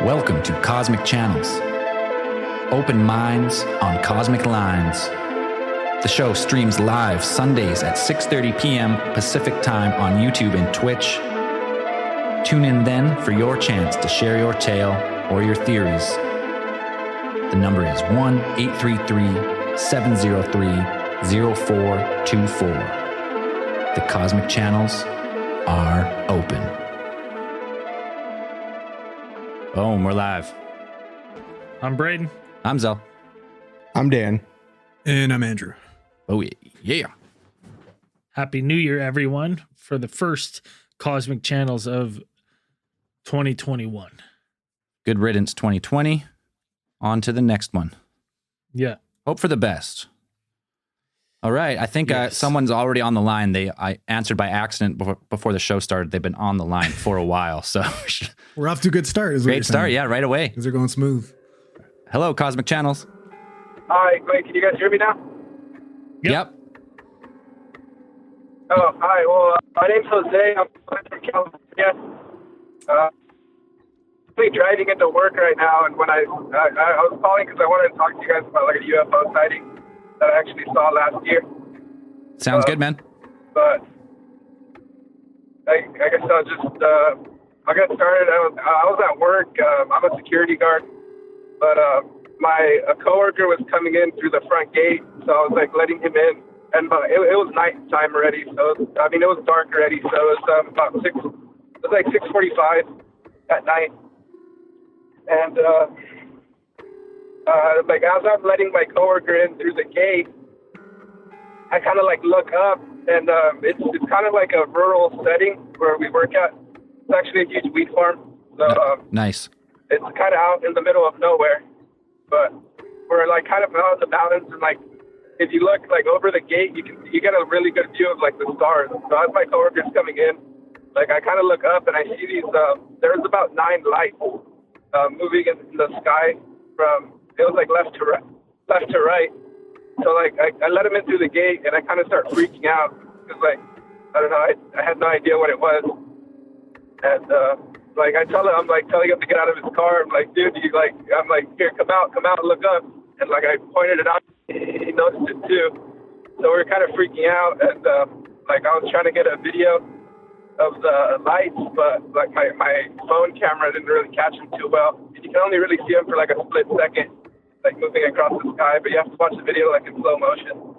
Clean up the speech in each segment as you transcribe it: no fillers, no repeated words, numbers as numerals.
Welcome to Cosmic Channels. Open minds on cosmic lines. The show streams live Sundays at 6:30 p.m. Pacific Time on YouTube and Twitch. Tune in then for your chance to share your tale or your theories. The number is 1-833-703-0424. The Cosmic Channels are open. Boom, we're live. I'm Braden. I'm Zell. I'm Dan. And I'm Andrew. Oh, yeah. Happy New Year, everyone, for the first Cosmic Channels of 2021. Good riddance 2020. On to the next one. Yeah. Hope for the best. All right. I think Yes. someone's already on the line. I answered by accident before the show started. They've been on the line for a while. So We're off to a good start. Is what great you're start. saying. Yeah, right away. Things are going smooth. Hello, Cosmic Channels. Hi, wait, can you guys hear me now? Yep. Oh, hi. Well, my name's Jose. I'm from California. I'm driving into work right now, and when I was calling because I wanted to talk to you guys about like a UFO sighting that I actually saw last year. Sounds good, man. But I guess I'll get started. I was at work. I'm a security guard, but a coworker was coming in through the front gate, so I was like letting him in, and it was night time already. So it was dark already. So it was about 6:45 at night, and like as I'm letting my coworker in through the gate, I kind of like look up, and it's kind of like a rural setting where we work at. It's actually a huge wheat farm. So Nice. it's kind of out in the middle of nowhere, but we're like kind of out in the mountains, and like if you look like over the gate, you get a really good view of like the stars. So as my coworker's coming in, like I kind of look up and I see these. There's about 9 lights moving in the sky from it was like left to right. So like I let him in through the gate, and I kind of start freaking out because like I don't know, I had no idea what it was, and like I'm telling him to get out of his car. I'm like, dude, I'm like, here, come out, look up, and like I pointed it out, he noticed it too. So we were kind of freaking out, and like I was trying to get a video of the lights, but like my phone camera didn't really catch them too well. You can only really see them for like a split second, like moving across the sky, but you have to watch the video like in slow motion.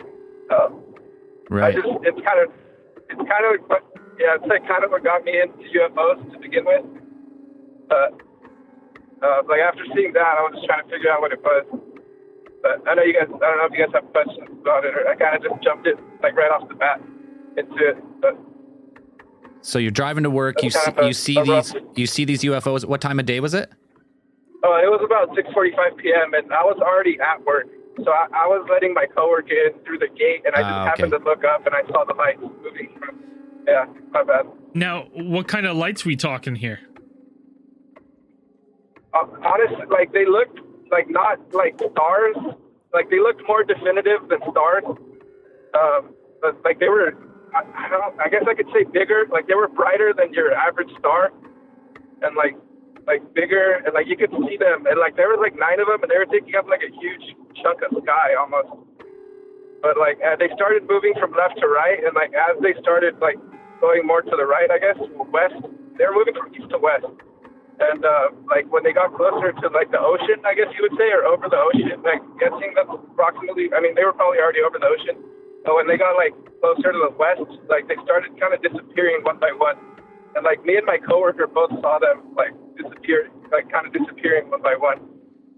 Right. It's kind of what got me into UFOs to begin with. Like after seeing that, I was just trying to figure out what it was. But I don't know if you guys have questions about it, or I kind of just jumped it like right off the bat into it. But So you're driving to work. You see these UFOs. What time of day was it? it was about 6:45 p.m. and I was already at work. So I was letting my coworker in through the gate, and I just happened to look up, and I saw the lights moving. Yeah, my bad. Now, what kind of lights we talking here? Honestly, like they looked like not like stars. Like they looked more definitive than stars. But like they were, I guess I could say bigger. Like they were brighter than your average star, and like bigger, and like you could see them, and like there was like 9 of them, and they were taking up like a huge chunk of sky almost. But like they started moving from left to right, and like as they started like going more to the right, I guess west, they were moving from east to west. And like when they got closer to like the ocean, I guess you would say, or over the ocean, like guessing that's approximately, I mean they were probably already over the ocean, but when they got like closer to the west, like they started kind of disappearing one by one. And like me and my coworker both saw them like disappear, like kind of disappearing one by one.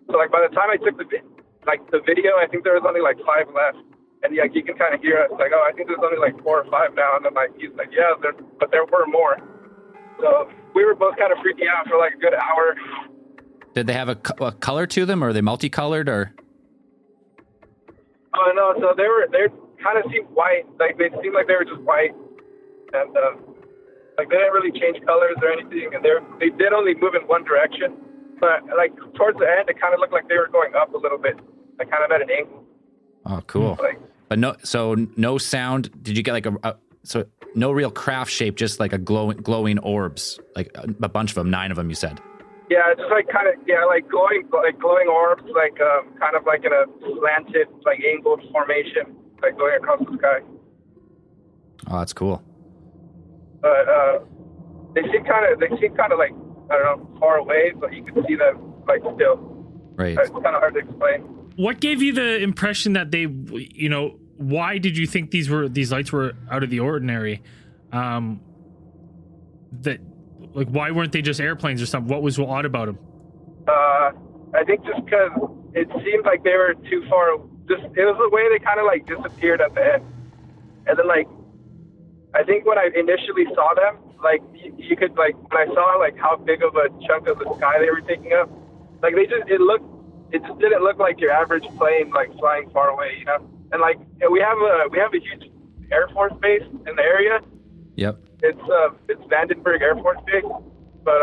So like by the time I took the video, I think there was only like 5 left. And like you can kind of hear us like, oh, I think there's only like 4 or 5 now. And then like he's like, yeah, but there were more. So we were both kind of freaking out for like a good hour. Did they have a color to them, or are they multicolored, or? Oh no, so they kind of seemed white. Like they seemed like they were just white, and like they didn't really change colors or anything. And they did only move in one direction, but like towards the end, it kind of looked like they were going up a little bit, like kind of at an angle. Oh, cool. Like, But no sound. Did you get like no real craft shape, just like a glowing orbs, like a bunch of them, 9 of them, you said. Yeah, just like kind of like glowing orbs, like kind of like in a slanted, like angled formation, like going across the sky. Oh, that's cool. But they seem kind of like, I don't know, far away, but you can see them like still. Right. It's kind of hard to explain. What gave you the impression that they, you know, why did you think these lights were out of the ordinary? That, like, why weren't they just airplanes or something? What was odd about them? I think just because it seemed like they were too far. Just it was the way they kind of like disappeared at the end, and then like I think when I initially saw them, like you could like when I saw like how big of a chunk of the sky they were taking up, like it just didn't look like your average plane like flying far away, you know. And like we have a huge Air Force base in the area. Yep. It's Vandenberg Air Force Base, but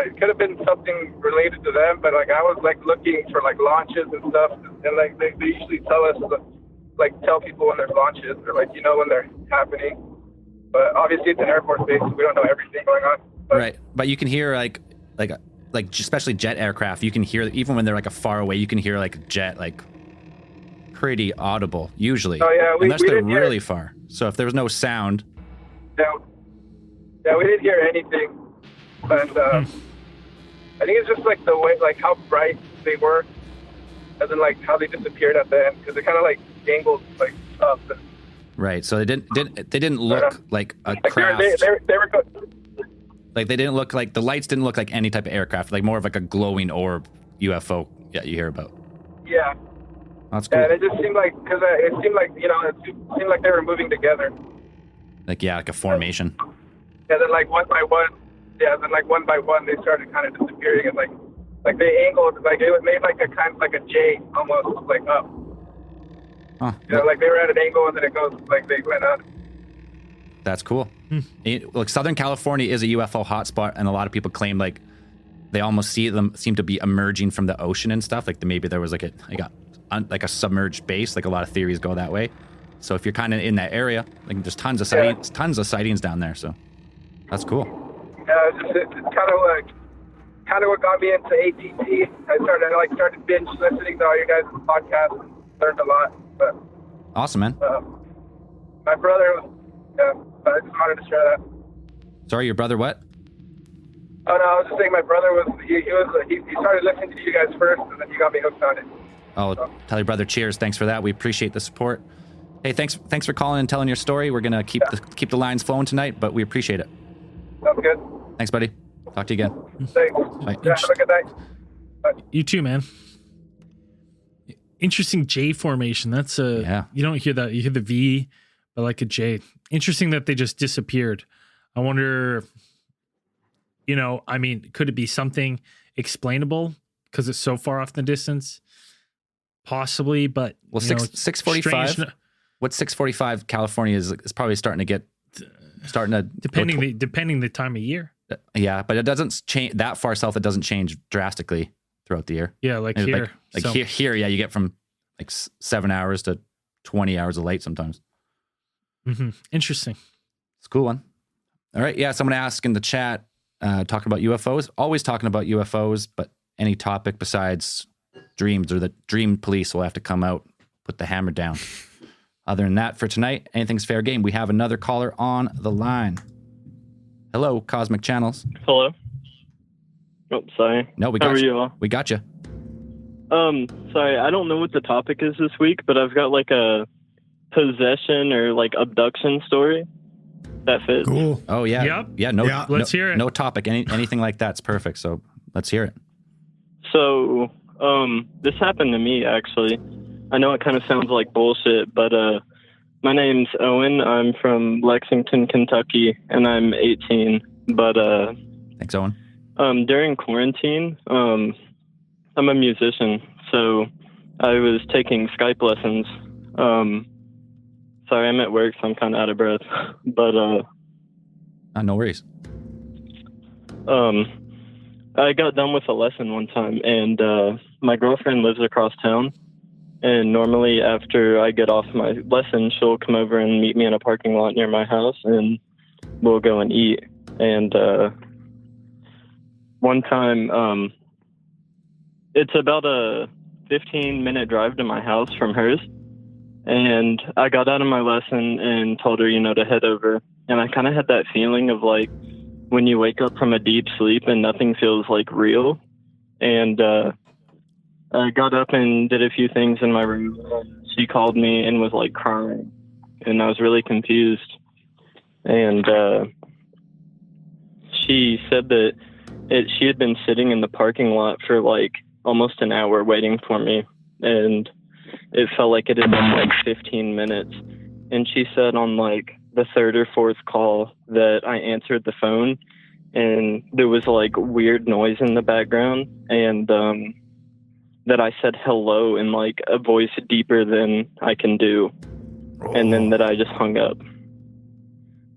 it could have been something related to them. But like I was like looking for like launches and stuff, and like they usually tell us like tell people when there's launches or like when they're happening. But obviously it's an Air Force base, so we don't know everything going on. But, Right, but you can hear like especially jet aircraft. You can hear even when they're like a far away. You can hear like a jet like pretty audible usually. Oh yeah, unless we they're didn't really far. So if there was no sound. Yeah, we didn't hear anything, and I think it's just like the way, like how bright they were, and then like how they disappeared at the end because they kind of like dangled like up. Right, so they didn't look like a Like craft. they were Like they didn't look like the lights didn't look like any type of aircraft. Like more of like a glowing orb UFO. Yeah, you hear about. Yeah. That's cool. And it just seemed like because it seemed like it seemed like they were moving together. Like a formation. And then like one by one, they started kind of disappearing, and like they angled, like it made like a kind of like a J almost like up. Huh. Like they were at an angle, and then it goes like they went up. That's cool. Look, Southern California is a UFO hotspot, and a lot of people claim like they almost seem to be emerging from the ocean and stuff. Like maybe there was like a submerged base. Like a lot of theories go that way. So if you're kind of in that area, like there's tons of sightings down there. So that's cool. Yeah, it's kind of what got me into ATT. I started binge listening to all your guys' podcasts and learned a lot. But Awesome, man. my brother was, but I just wanted to share that. Sorry, your brother what? Oh no, I was just saying my brother he started listening to you guys first, and then you got me hooked on it. Oh, tell your brother cheers. Thanks for that. We appreciate the support. Hey, thanks for calling and telling your story. We're gonna keep the lines flowing tonight, but we appreciate it. Sounds good. Thanks, buddy. Talk to you again. Thanks. Bye. Yeah, have a good night. You too, man. Interesting J formation. That's Yeah. You don't hear that. You hear the V, but like a J. Interesting that they just disappeared. I wonder, I mean, could it be something explainable because it's so far off in the distance? Possibly, but Well, 6:45. What's 6:45? California is probably starting to depending the time of year. Yeah, but it doesn't change that far south. It doesn't change drastically throughout the year. Yeah, like Maybe here. Here, yeah, you get from like 7 hours to 20 hours of light sometimes. Interesting. It's a cool one. All right, yeah. Someone asked in the chat, talking about UFOs. Always talking about UFOs, but any topic besides dreams or the dream police will have to come out, put the hammer down. Other than that, for tonight, anything's fair game. We have another caller on the line. Hello, Cosmic Channels. Hello. Oh, sorry. No, we How got are you. you all? We got you. Sorry, I don't know what the topic is this week, but I've got like a possession or like abduction story that fits. Cool. Oh yeah, Yep. yeah. No, Yeah. Let's hear it. No topic, anything like that's perfect. So let's hear it. So, this happened to me actually. I know it kind of sounds like bullshit, but my name's Owen. I'm from Lexington, Kentucky, and I'm 18. But Thanks, Owen. during quarantine, I'm a musician, so I was taking Skype lessons. Sorry, I'm at work, so I'm kind of out of breath. But No worries. I got done with a lesson one time, and my girlfriend lives across town. And normally after I get off my lesson, she'll come over and meet me in a parking lot near my house, and we'll go and eat. And one time, it's about a 15-minute drive to my house from hers. And I got out of my lesson and told her, to head over. And I kind of had that feeling of like when you wake up from a deep sleep and nothing feels like real. And I got up and did a few things in my room. She called me and was like crying. And I was really confused. And she said that she had been sitting in the parking lot for like almost an hour waiting for me. And it felt like it had been like 15 minutes. And she said on like the third or fourth call that I answered the phone and there was like weird noise in the background, and that I said hello in like a voice deeper than I can do. And then that I just hung up.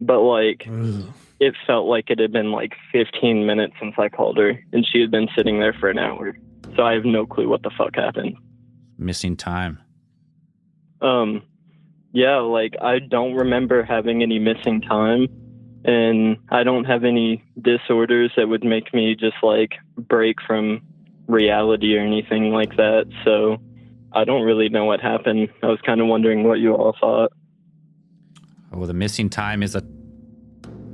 But like, it felt like it had been like 15 minutes since I called her, and she had been sitting there for an hour. So I have no clue what the fuck happened. Missing time. Yeah, like I don't remember having any missing time, and I don't have any disorders that would make me just like break from reality or anything like that. So I don't really know what happened. I was kind of wondering what you all thought. Well, the missing time is a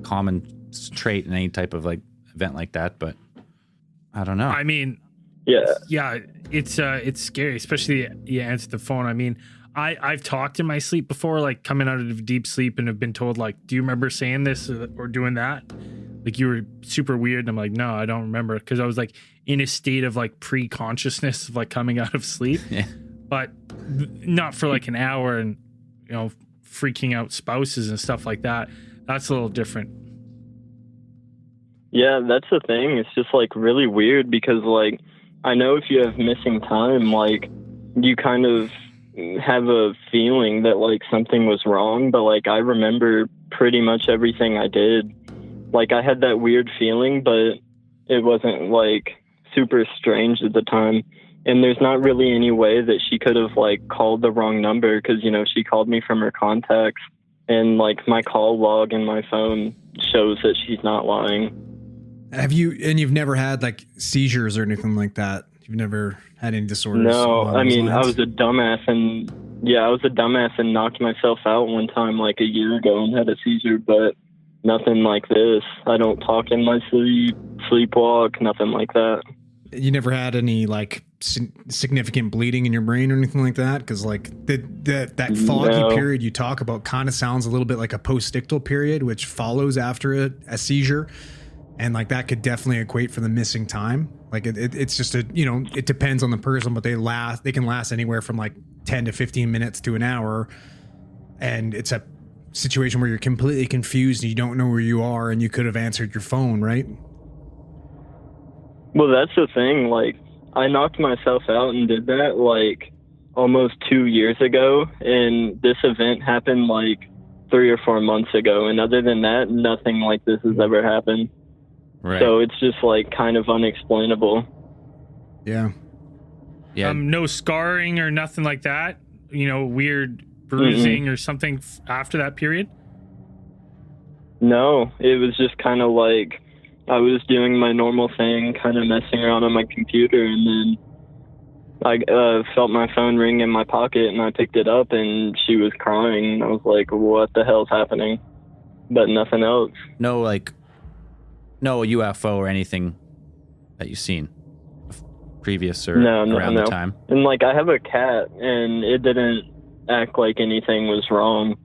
common trait in any type of like event like that, but I don't know. I mean, yeah, it's scary, especially you answer the phone. I mean, I've talked in my sleep before, like coming out of deep sleep, and have been told like, do you remember saying this or doing that? Like you were super weird. And I'm like, no, I don't remember. Cause I was like in a state of like pre-consciousness of like coming out of sleep, but not for like an hour and, freaking out spouses and stuff like that. That's a little different. Yeah, that's the thing. It's just like really weird because like, I know if you have missing time, like you kind of have a feeling that like something was wrong, but like I remember pretty much everything I did. Like I had that weird feeling, but it wasn't like super strange at the time. And there's not really any way that she could have like called the wrong number because, she called me from her contacts, and like my call log in my phone shows that she's not lying. You've never had like seizures or anything like that? You've never had any disorders? No, I mean, I was a dumbass and knocked myself out one time like a year ago and had a seizure, but nothing like this. I don't talk in my sleep, sleepwalk, nothing like that. You never had any like significant bleeding in your brain or anything like that? Because like that foggy period you talk about kind of sounds a little bit like a postictal period, which follows after a seizure. And like that could definitely equate for the missing time. Like it's just it depends on the person, but they can last anywhere from like 10 to 15 minutes to an hour. And it's a situation where you're completely confused and you don't know where you are, and you could have answered your phone, right? Well, that's the thing. Like I knocked myself out and did that like almost 2 years ago. And this event happened like 3 or 4 months ago. And other than that, nothing like this has ever happened. Right. So it's just like kind of unexplainable. Yeah. Yeah. No scarring or nothing like that. Weird bruising or something after that period. No, it was just kind of like I was doing my normal thing, kind of messing around on my computer, and then I felt my phone ring in my pocket, and I picked it up, and she was crying. I was like, "What the hell's happening?" But nothing else. No UFO or anything that you've seen previous or around the time. And like I have a cat, and it didn't act like anything was wrong.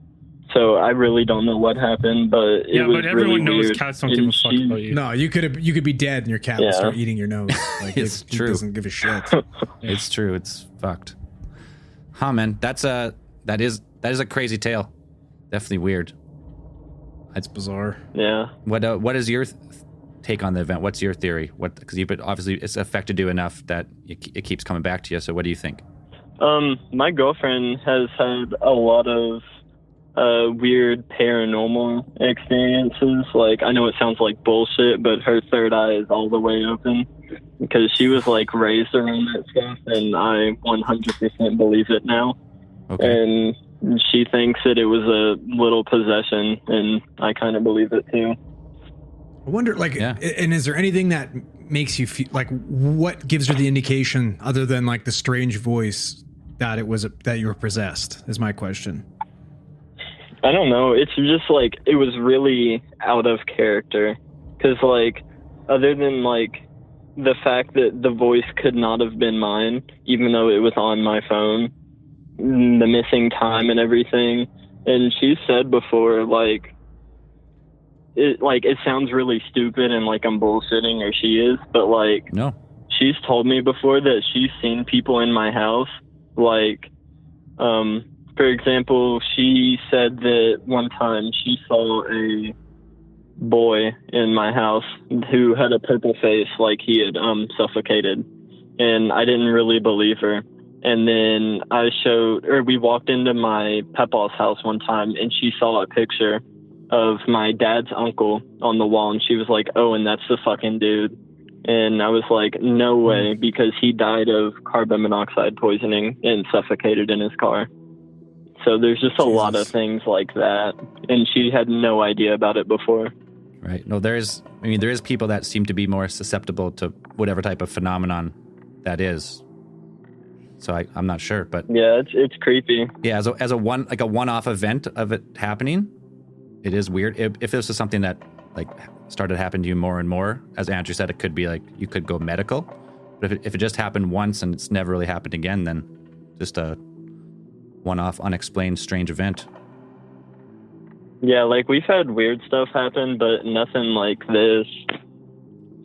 So I really don't know what happened, but it was but everyone really knows weird. cats don't give a fuck about you. No, you could be dead and your cat will start eating your nose. Like It's true. It doesn't give a shit. It's true. It's fucked. Huh, man? That is a crazy tale. Definitely weird. That's bizarre. Yeah. What is your take on the event? What's your theory? Because obviously it's affected you enough that it keeps coming back to you. So what do you think? My girlfriend has had a lot of weird paranormal experiences. Like, I know it sounds like bullshit, but her third eye is all the way open because she was like raised around that stuff, and I 100% believe it now. Okay. And she thinks that it was a little possession, and I kind of believe it too. I wonder, and is there anything that makes you feel like, what gives her the indication other than like the strange voice that that you were possessed is my question. I don't know. It's just like it was really out of character. Because like, other than like the fact that the voice could not have been mine, even though it was on my phone, the missing time and everything. And she said before, like it sounds really stupid and like I'm bullshitting, or she is, but like, No. she's told me before that she's seen people in my house. Like, for example, she said that one time she saw a boy in my house who had a purple face, like he had suffocated, and I didn't really believe her. And then we walked into my Papa's house one time, and she saw a picture of my dad's uncle on the wall, and she was like, "Oh, and that's the fucking dude." And I was like, "No way," because he died of carbon monoxide poisoning and suffocated in his car. So there's just a lot of things like that, and she had no idea about it before. Right. No, there is people that seem to be more susceptible to whatever type of phenomenon that is. So I'm not sure, but Yeah, it's creepy. yeah, as a one-off event of it happening, it is weird. If this is something that like started happening to you more and more, as Andrew said, it could be like you could go medical. But if it just happened once and it's never really happened again, then just a one-off, unexplained, strange event. Yeah, like we've had weird stuff happen, but nothing like this.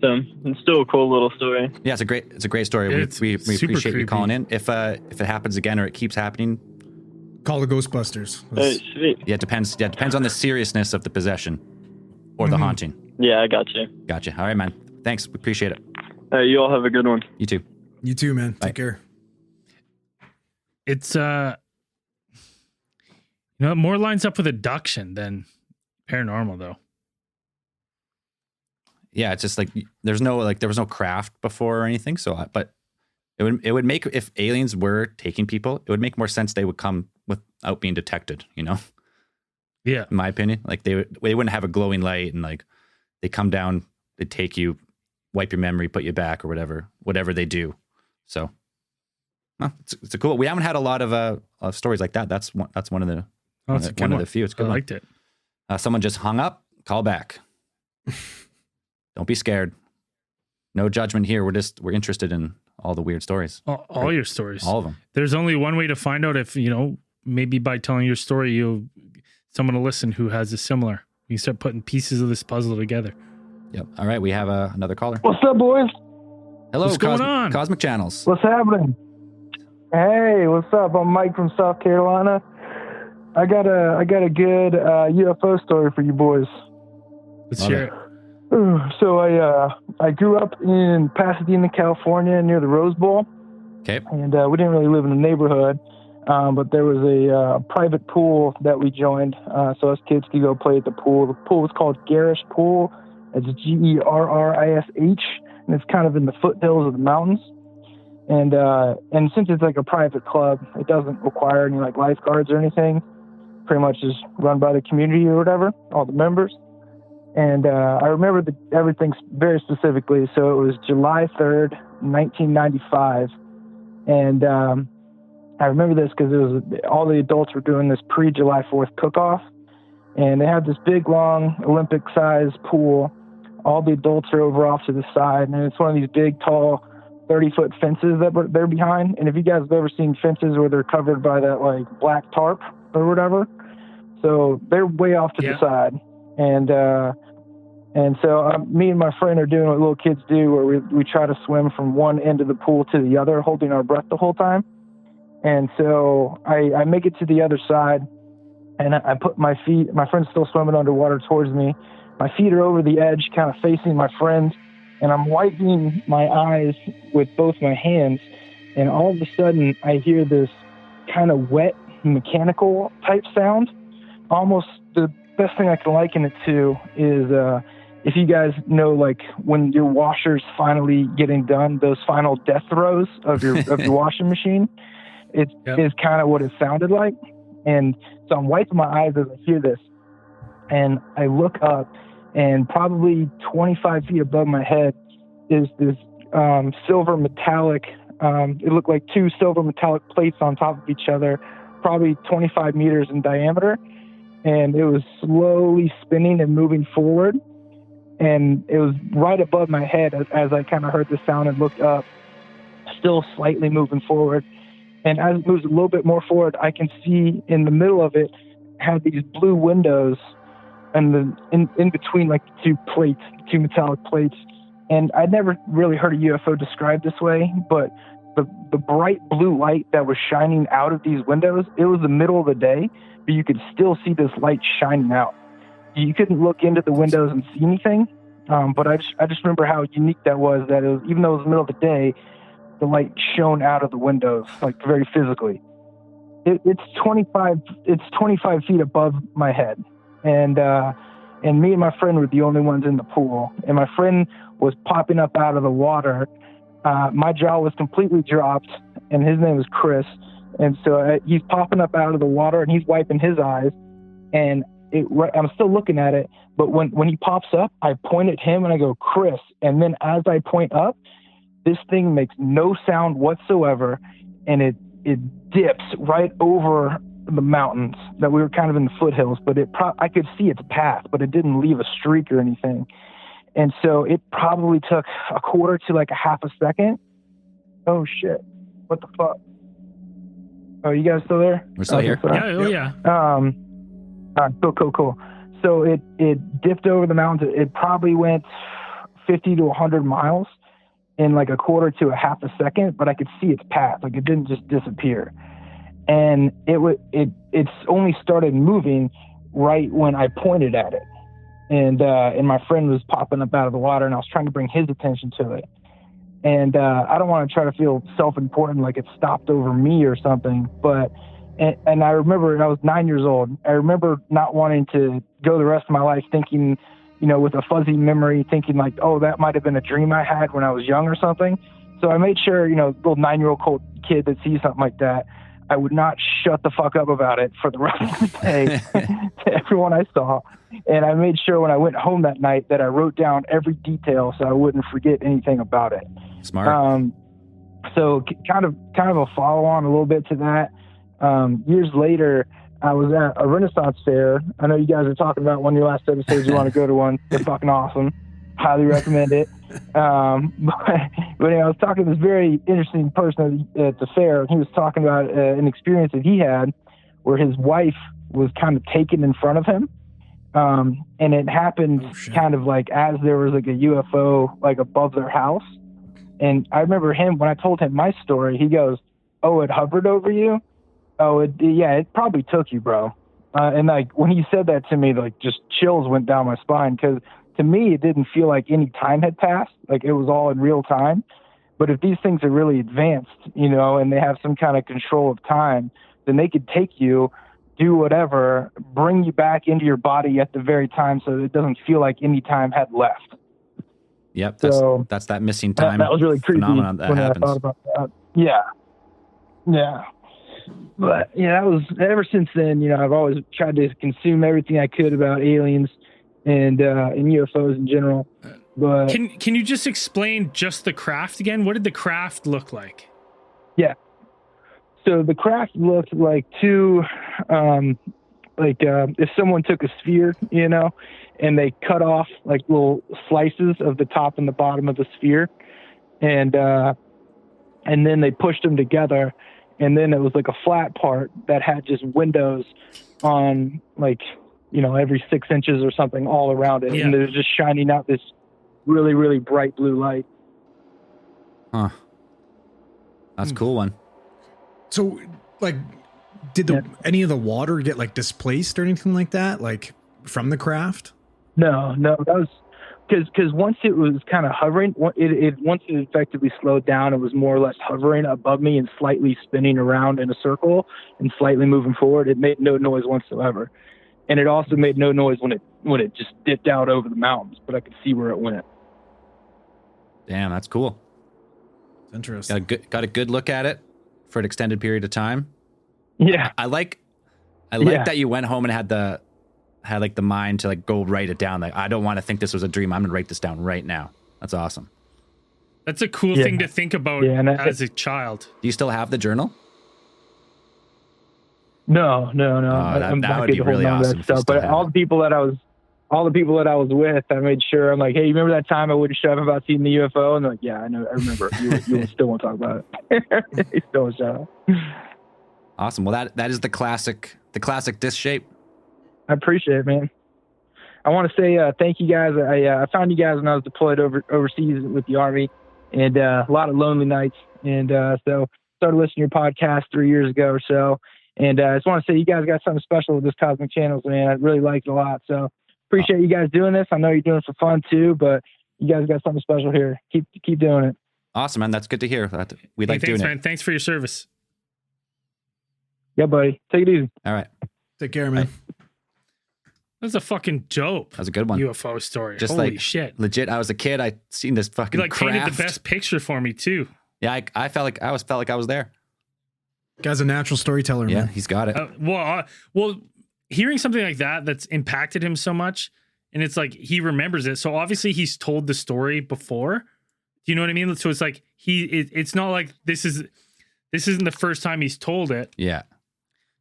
So it's still a cool little story. Yeah, it's a great story. It's We super appreciate you creepy. calling in. If it happens again or it keeps happening, Call the Ghostbusters. Sweet. yeah, it depends. Yeah, it depends on the seriousness of the possession or the haunting. Yeah, I got you. Gotcha. All right, man. Thanks. We appreciate it. You all have a good one. You too. You too, man. Bye. Take care. It's it more lines up with abduction than paranormal, though. Yeah, it's just like there was no craft before or anything. So, but it would make, if aliens were taking people, it would make more sense they would come without being detected. You know, Yeah. in my opinion, like they wouldn't have a glowing light and like they come down, they take you, wipe your memory, put you back or whatever they do. So, it's a cool. We haven't had a lot of stories like that. That's one of the That's a good one one. of the few. It's a I good one. liked it. Someone just hung up. Call back. Don't be scared. No judgment here. We're interested in all the weird stories. All your stories. All of them. There's only one way to find out if, maybe by telling your story, someone to listen who has a similar. You start putting pieces of this puzzle together. Yep. All right. We have another caller. What's up, boys? Hello, What's going on? Cosmic Channels. What's happening? Hey, what's up? I'm Mike from South Carolina. I got a good UFO story for you boys. Let's Love hear it. it. So I grew up in Pasadena, California, near the Rose Bowl, Okay. and we didn't really live in a neighborhood, but there was a private pool that we joined, so us kids could go play at the pool. The pool was called Garish Pool. It's Gerrish, and it's kind of in the foothills of the mountains. And since it's like a private club, it doesn't require any like lifeguards or anything. Pretty much is run by the community or whatever, all the members. And I remember everything very specifically. So it was July 3rd, 1995. And I remember this because all the adults were doing this pre-July 4th cook-off. And they have this big, long, Olympic-sized pool. All the adults are over off to the side. And it's one of these big, tall, 30-foot fences that they're behind. And if you guys have ever seen fences where they're covered by that, like, black tarp or whatever. So they're way off to the side. And so me and my friend are doing what little kids do, where we try to swim from one end of the pool to the other, holding our breath the whole time. And so I make it to the other side, and I put my friend's still swimming underwater towards me. My feet are over the edge, kind of facing my friend, and I'm wiping my eyes with both my hands. And all of a sudden, I hear this kind of wet, mechanical type sound. Almost the best thing I can liken it to is if you guys know, like when your washer's finally getting done, those final death throes of your washing machine, it is kind of what it sounded like. And so I'm wiping my eyes as I hear this, and I look up, and probably 25 feet above my head is this silver metallic. It looked like two silver metallic plates on top of each other, probably 25 meters in diameter. And it was slowly spinning and moving forward. And it was right above my head as I kind of heard the sound and looked up, still slightly moving forward. And as it moves a little bit more forward, I can see in the middle of it had these blue windows, and in between like two metallic plates. And I'd never really heard a UFO described this way, but the bright blue light that was shining out of these windows, it was the middle of the day, but you could still see this light shining out. You couldn't look into the windows and see anything, but I just remember how unique that was, that it was, even though it was the middle of the day, the light shone out of the windows, like very physically. It's 25 feet above my head. And me and my friend were the only ones in the pool. And my friend was popping up out of the water. My jaw was completely dropped, and his name was Chris. And so he's popping up out of the water, and he's wiping his eyes. And I'm still looking at it, but when he pops up, I point at him and I go, Chris. And then as I point up, this thing makes no sound whatsoever, and it dips right over the mountains that we were kind of in the foothills, but I could see its path, but it didn't leave a streak or anything. And so it probably took a quarter to like a half a second. Oh shit. What the fuck? Oh, you guys still there? We're still here. Yeah. Oh, yeah. Cool. So it dipped over the mountains. It probably went 50 to 100 miles in like a quarter to a half a second, but I could see its path. Like it didn't just disappear. And it's only started moving right when I pointed at it. And my friend was popping up out of the water, and I was trying to bring his attention to it. And I don't want to try to feel self-important like it stopped over me or something, but and I remember I was 9 years old. I remember not wanting to go the rest of my life thinking, with a fuzzy memory, thinking like, oh, that might have been a dream I had when I was young or something. So I made sure, little 9-year-old kid that sees something like that, I would not shut the fuck up about it for the rest of the day to everyone I saw. And I made sure when I went home that night that I wrote down every detail so I wouldn't forget anything about it. Smart. So kind of a follow on a little bit to that. Years later, I was at a Renaissance fair. I know you guys are talking about one of your last episodes. You want to go to one. They're fucking awesome. Highly recommend it. But anyway, I was talking to this very interesting person at the fair, and he was talking about an experience that he had where his wife was kind of taken in front of him. And it happened kind of like as there was like a UFO like above their house. And I remember him, when I told him my story, he goes, "Oh, it hovered over you? Oh, it probably took you, bro." And like when he said that to me, like just chills went down my spine, because to me it didn't feel like any time had passed, like it was all in real time. But if these things are really advanced, and they have some kind of control of time, then they could take you, do whatever, bring you back into your body at the very time, so it doesn't feel like any time had left. Yep, that's that missing time. That was really creepy phenomenon that when happens. I thought about that. Yeah. But that was, ever since then, I've always tried to consume everything I could about aliens and UFOs in general. But can you just explain just the craft again? What did the craft look like? Yeah. So the craft looked like two, if someone took a sphere, and they cut off like little slices of the top and the bottom of the sphere, and then they pushed them together, and then it was like a flat part that had just windows on every 6 inches or something all around it. Yeah. And it was just shining out this really, really bright blue light. Huh. That's a cool one. So did any of the water get like displaced or anything like that? Like from the craft? No, that was because once it was kind of hovering, once it effectively slowed down, it was more or less hovering above me and slightly spinning around in a circle and slightly moving forward. It made no noise whatsoever. And it also made no noise when it just dipped out over the mountains, but I could see where it went. Damn, that's cool. It's interesting. Got a good look at it for an extended period of time. Yeah. I like that you went home and had the mind to like go write it down. Like, I don't want to think this was a dream. I'm gonna write this down right now. That's awesome. That's a cool thing to think about as a child. Do you still have the journal? No. That not would be good to hold really on to awesome that if you stuff. still But had all the people that I was with, I made sure I'm like, hey, you remember that time I wouldn't shut up about seeing the UFO? And they're like, yeah, I know, I remember. You still won't talk about it. You still won't shut up. Awesome. Well, that is the classic disc shape. I appreciate it, man. I want to say thank you guys. I found you guys when I was deployed overseas with the Army, and a lot of lonely nights. And so started listening to your podcast 3 years ago or so. And I just want to say you guys got something special with this Cosmic Channels, man. I really like it a lot. So appreciate you guys doing this. I know you're doing it for fun too, but you guys got something special here. Keep doing it. Awesome, man. That's good to hear. We like doing man. it. Thanks for your service. Yeah, buddy. Take it easy. All right. Take care, man. That's a fucking dope. That was a good one. UFO story. Just Holy like shit. Legit, I was a kid. I seen this fucking You like craft. painted the best picture for me too. Yeah, I felt like I was there. Guy's a natural storyteller, Yeah, man. he's got it. Well, hearing something like that's impacted him so much, and it's like he remembers it. So obviously he's told the story before. Do you know what I mean? So it's like it's not like this isn't the first time he's told it. Yeah.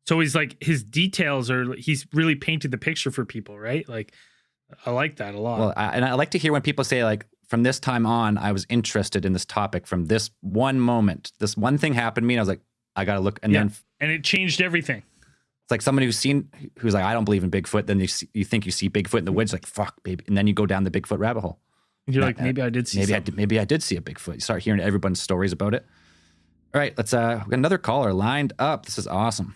So he's like he's really painted the picture for people, right? Like I like that a lot. Well, and I like to hear when people say like, from this time on, I was interested in this topic from this one moment. This one thing happened to me, and I was like, I gotta look. And then it changed everything. it's like somebody who's like, I don't believe in Bigfoot. Then you think you see Bigfoot in the woods, like fuck, baby, and then you go down the Bigfoot rabbit hole. You're like, maybe I did see. Maybe I did see a Bigfoot. You start hearing everyone's stories about it. All right, let's. We got another caller lined up. This is awesome.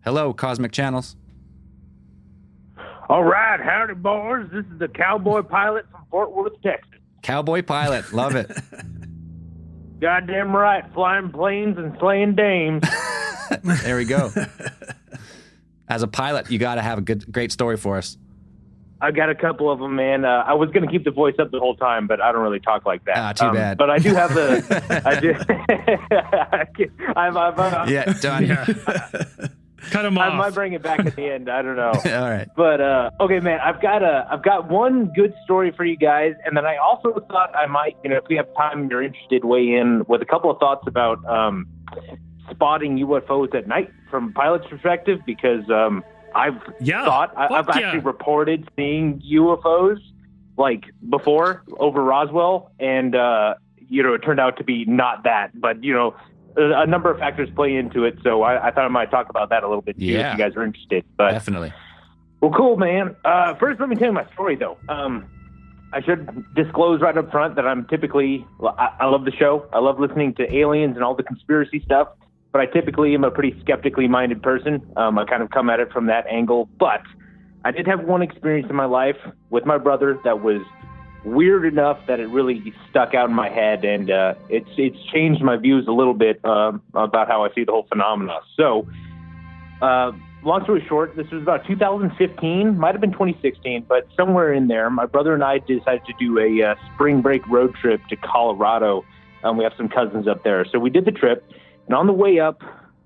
Hello, Cosmic Channels. All right, howdy, boys. This is the Cowboy Pilot from Fort Worth, Texas. Cowboy Pilot, love it. Goddamn right, flying planes and slaying dames. There we go. As a pilot, you got to have a great story for us. I got a couple of them, man. I was going to keep the voice up the whole time, but I don't really talk like that. Too bad. But I do have yeah, done. Yeah. Cut him off. I might bring it back at the end. I don't know. All right. But okay, man. I've got one good story for you guys, and then I also thought I might, if we have time and you're interested, weigh in with a couple of thoughts about spotting UFOs at night from a pilot's perspective, because I've actually reported seeing UFOs like before over Roswell, and it turned out to be not that, but a number of factors play into it, so I thought I might talk about that a little bit too, if you guys are interested. But definitely. Well, cool, man. First, let me tell you my story, though. I should disclose right up front that I love the show. I love listening to aliens and all the conspiracy stuff, but I typically am a pretty skeptically minded person. I kind of come at it from that angle. But I did have one experience in my life with my brother that was weird enough that it really stuck out in my head, and it's changed my views a little bit about how I see the whole phenomena. So, long story short, this was about 2015, might have been 2016, but somewhere in there, my brother and I decided to do a spring break road trip to Colorado. We have some cousins up there, so we did the trip. And on the way up,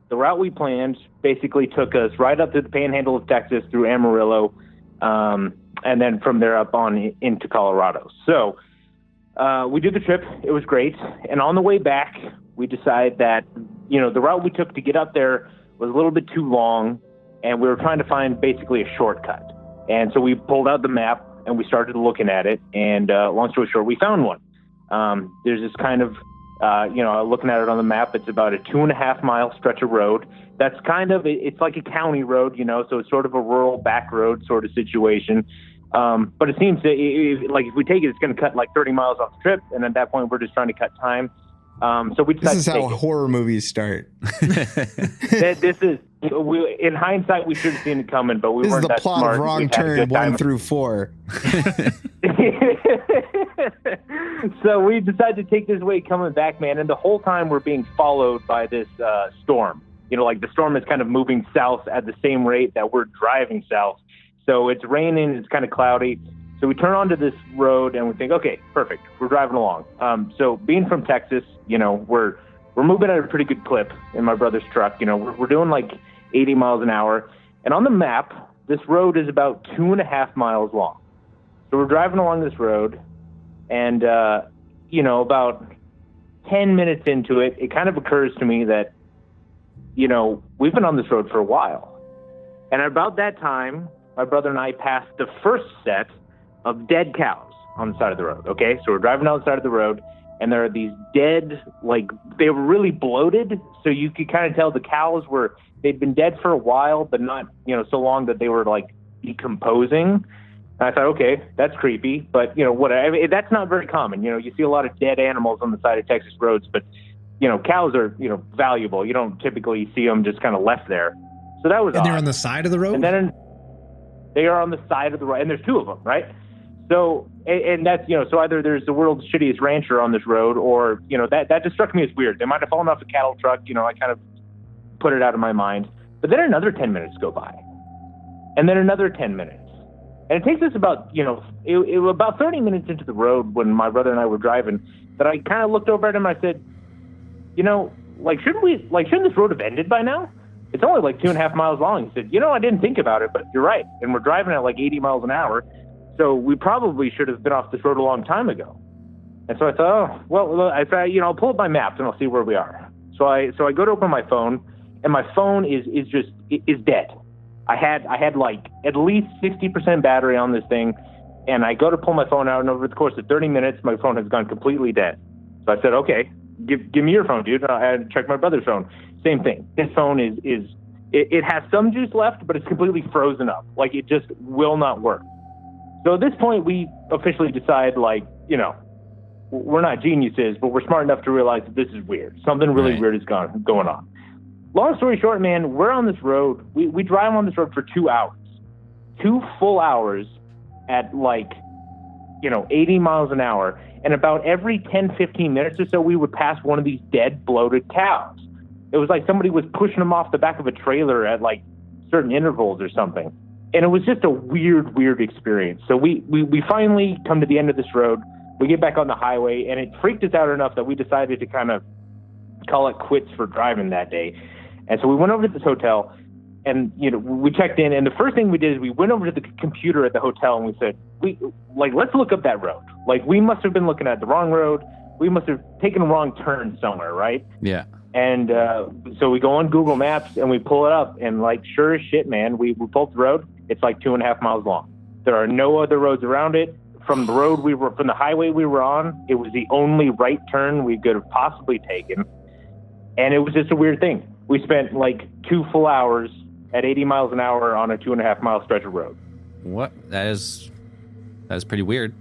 the route we planned basically took us right up to the panhandle of Texas through Amarillo, and then from there up on into Colorado. So we did the trip. It was great. And on the way back, we decided that, the route we took to get up there was a little bit too long, and we were trying to find basically a shortcut. And so we pulled out the map, and we started looking at it. And long story short, we found one. There's this kind of looking at it on the map, it's about a 2.5 mile stretch of road. That's it's like a county road, so it's sort of a rural back road sort of situation. But it seems that if we take it, it's going to cut like 30 miles off the trip. And at that point, we're just trying to cut time. So we decided this is how horror movies start. In hindsight, we should have seen it coming, but we weren't that smart. This is the plot of Wrong Turn 1 through 4. So we decided to take this way coming back, man. And the whole time we're being followed by this storm. The storm is kind of moving south at the same rate that we're driving south. So it's raining, it's kind of cloudy. So we turn onto this road and we think, okay, perfect. We're driving along. So being from Texas, we're moving at a pretty good clip in my brother's truck. We're doing like 80 miles an hour. And on the map, this road is about 2.5 miles long. So we're driving along this road, and about 10 minutes into it, it kind of occurs to me that, we've been on this road for a while. And about that time, my brother and I passed the first set of dead cows on the side of the road. Okay. So we're driving down the side of the road, and there are these dead, they were really bloated. So you could kind of tell the cows they'd been dead for a while, but not, so long that they were decomposing. And I thought, okay, that's creepy, but whatever. That's not very common. You see a lot of dead animals on the side of Texas roads, but cows are, valuable. You don't typically see them just kind of left there. So that was And odd. they're on the side of the road? And then they are on the side of the road, and there's two of them, right? So, and that's, so either there's the world's shittiest rancher on this road, or, that just struck me as weird. They might have fallen off a cattle truck. I kind of put it out of my mind. But then another 10 minutes go by, and then another 10 minutes. And it takes us about, about 30 minutes into the road when my brother and I were driving, that I kind of looked over at him and I said, shouldn't this road have ended by now? It's only 2.5 miles long. He said, I didn't think about it, but you're right. And we're driving at 80 miles an hour. So we probably should have been off this road a long time ago. And so I thought, I'll pull up my maps and I'll see where we are. So I go to open my phone, and my phone is dead. I had at least 60% battery on this thing, and I go to pull my phone out, and over the course of 30 minutes, my phone has gone completely dead. So I said, okay, give me your phone, dude. I checked my brother's phone. Same thing. His phone it has some juice left, but it's completely frozen up. It just will not work. So at this point, we officially decide, we're not geniuses, but we're smart enough to realize that this is weird. Something really weird is going on. Long story short, man, we're on this road. We drive on this road for 2 hours. 2 full hours at 80 miles an hour. And about every 10, 15 minutes or so, we would pass one of these dead, bloated cows. It was like somebody was pushing them off the back of a trailer at certain intervals or something. And it was just a weird experience. So we finally come to the end of this road. We get back on the highway, and it freaked us out enough that we decided to kind of call it quits for driving that day. And so we went over to this hotel, and we checked in, and the first thing we did is we went over to the computer at the hotel, and we said, let's look up that road. We must have been looking at the wrong road. We must have taken a wrong turn somewhere, right? Yeah. And so we go on Google Maps and we pull it up, and sure as shit, man, we pulled the road. It's 2.5 miles long. There are no other roads around it. From the highway we were on, it was the only right turn we could have possibly taken. And it was just a weird thing. We spent 2 full hours at 80 miles an hour on a 2.5 mile stretch of road. What? That is pretty weird.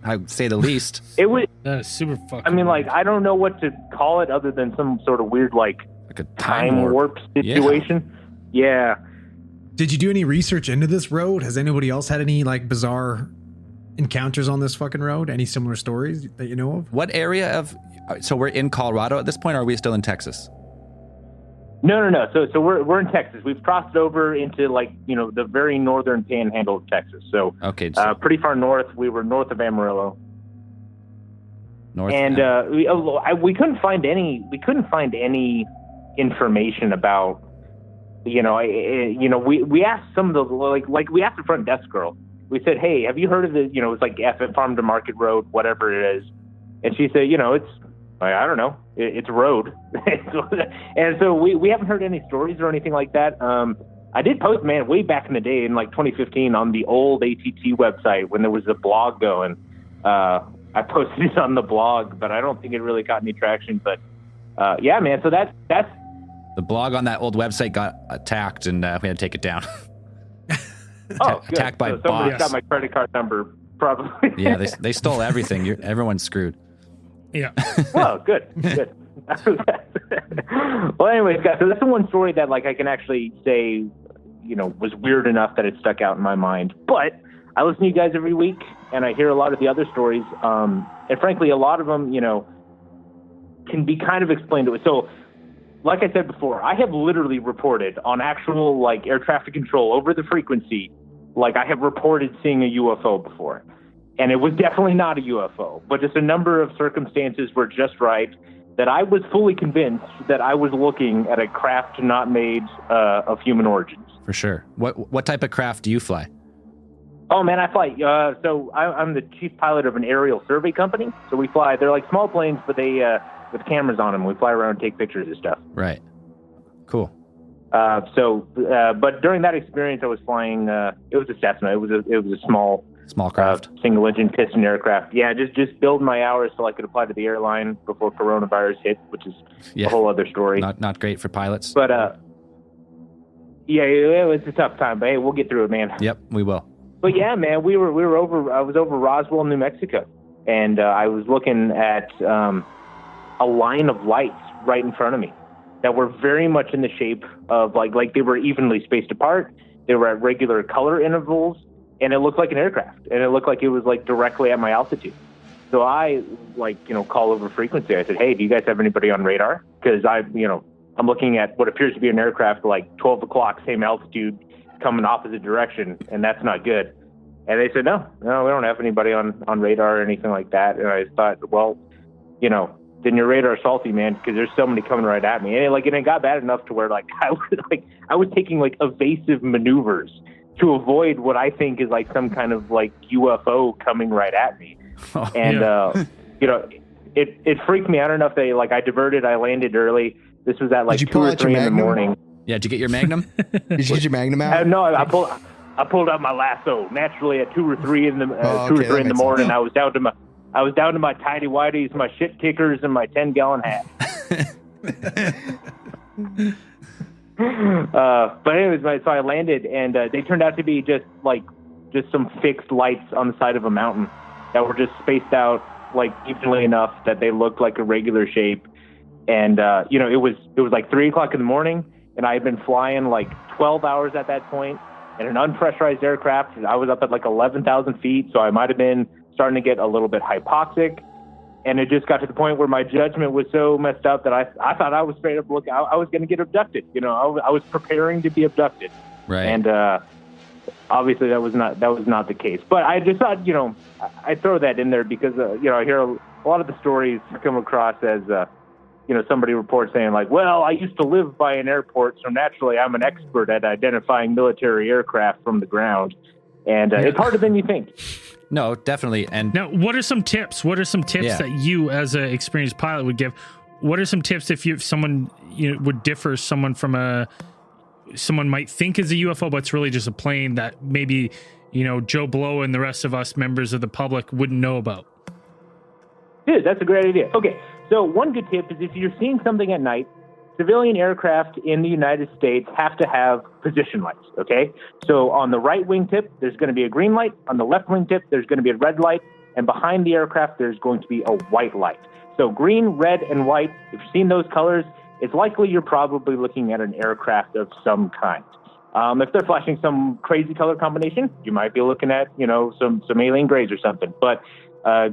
I would say the least. It was. That is super fucking. weird. I don't know what to call it other than some sort of weird like a time warp situation. Yeah. Did you do any research into this road? Has anybody else had any bizarre encounters on this fucking road? Any similar stories that you know of? What area of? So we're in Colorado at this point, or are we still in Texas? No. So we're in Texas. We've crossed over into the very northern panhandle of Texas. So okay, pretty far north. We were north of Amarillo. North. And we couldn't find any. We couldn't find any information about. We asked some of the we asked the front desk girl. We said, hey, have you heard of the it's F Farm to Market Road, whatever it is, and she said, it's. I don't know. It's a road. And so we haven't heard any stories or anything like that. I did post, man, way back in the day in 2015 on the old ATT website when there was a blog going. I posted it on the blog, but I don't think it really got any traction. But yeah, man. So that's the blog on that old website got attacked, and we had to take it down. Oh, good. Attacked by so somebody bots. got my credit card number, probably. Yeah, they stole everything. Everyone's screwed. Yeah. Oh, good. Well, anyways, guys, so that's the one story that I can actually say, was weird enough that it stuck out in my mind. But I listen to you guys every week, and I hear a lot of the other stories. And frankly, a lot of them, can be kind of explained to it. So, like I said before, I have literally reported on actual air traffic control over the frequency. I have reported seeing a UFO before. And it was definitely not a UFO, but just a number of circumstances were just right that I was fully convinced that I was looking at a craft not made of human origins. For sure. What type of craft do you fly? Oh man, I fly. So I'm the chief pilot of an aerial survey company. So we fly. They're like small planes, but they with cameras on them. We fly around and take pictures and stuff. Right. Cool. But during that experience, I was flying. It was a Cessna. It was a small craft, single engine piston aircraft. Yeah, just build my hours so I could apply to the airline before coronavirus hit, which is a whole other story. Not great for pilots. But yeah, it was a tough time. But hey, we'll get through it, man. Yep, we will. But yeah, man, we were over. I was over Roswell, New Mexico, and I was looking at a line of lights right in front of me that were very much in the shape of like they were evenly spaced apart. They were at regular color intervals, and it looked like an aircraft, and it looked like it was like directly at my altitude. So I call over frequency. I said, hey, do you guys have anybody on radar? Because I'm looking at what appears to be an aircraft like 12 o'clock, same altitude, coming opposite direction, and that's not good. And they said, no, we don't have anybody on radar or anything like that. And I thought, well, then your radar's salty, man, because there's so many coming right at me. And it got bad enough to where I was taking like evasive maneuvers to avoid what I think is like some kind of like UFO coming right at me. It freaked me. I don't know if I diverted, I landed early. This was at like 2 or 3 in the morning. Yeah, did you get your Magnum? Did you get your Magnum out? No, I pulled out my lasso. Naturally, at 2 or 3 in the 2 or 3 in the morning, I was down to my tidy whities, my shit kickers, and my 10-gallon hat. But anyways, so I landed, and they turned out to be just some fixed lights on the side of a mountain that were just spaced out like evenly enough that they looked like a regular shape. And it was like 3 o'clock in the morning, and I had been flying like 12 hours at that point in an unpressurized aircraft. I was up at like 11,000 feet, so I might have been starting to get a little bit hypoxic. And it just got to the point where my judgment was so messed up that I thought I was straight up I was going to get abducted. I was preparing to be abducted. Right. And obviously that was not the case. But I just thought, I'd throw that in there because, I hear a lot of the stories come across as, somebody reports saying like, well, I used to live by an airport, so naturally I'm an expert at identifying military aircraft from the ground. And it's harder than you think. No, definitely. And now, what are some tips? That you, as an experienced pilot, would give? What are some tips if someone would differ someone from someone might think is a UFO, but it's really just a plane that maybe Joe Blow and the rest of us members of the public wouldn't know about? Dude, that's a great idea. Okay, so one good tip is if you're seeing something at night, civilian aircraft in the United States have to have position lights, okay? So on the right wingtip, there's going to be a green light. On the left wingtip, there's going to be a red light. And behind the aircraft, there's going to be a white light. So green, red, and white, if you've seen those colors, it's likely you're probably looking at an aircraft of some kind. If they're flashing some crazy color combination, you might be looking at, some alien grays or something. But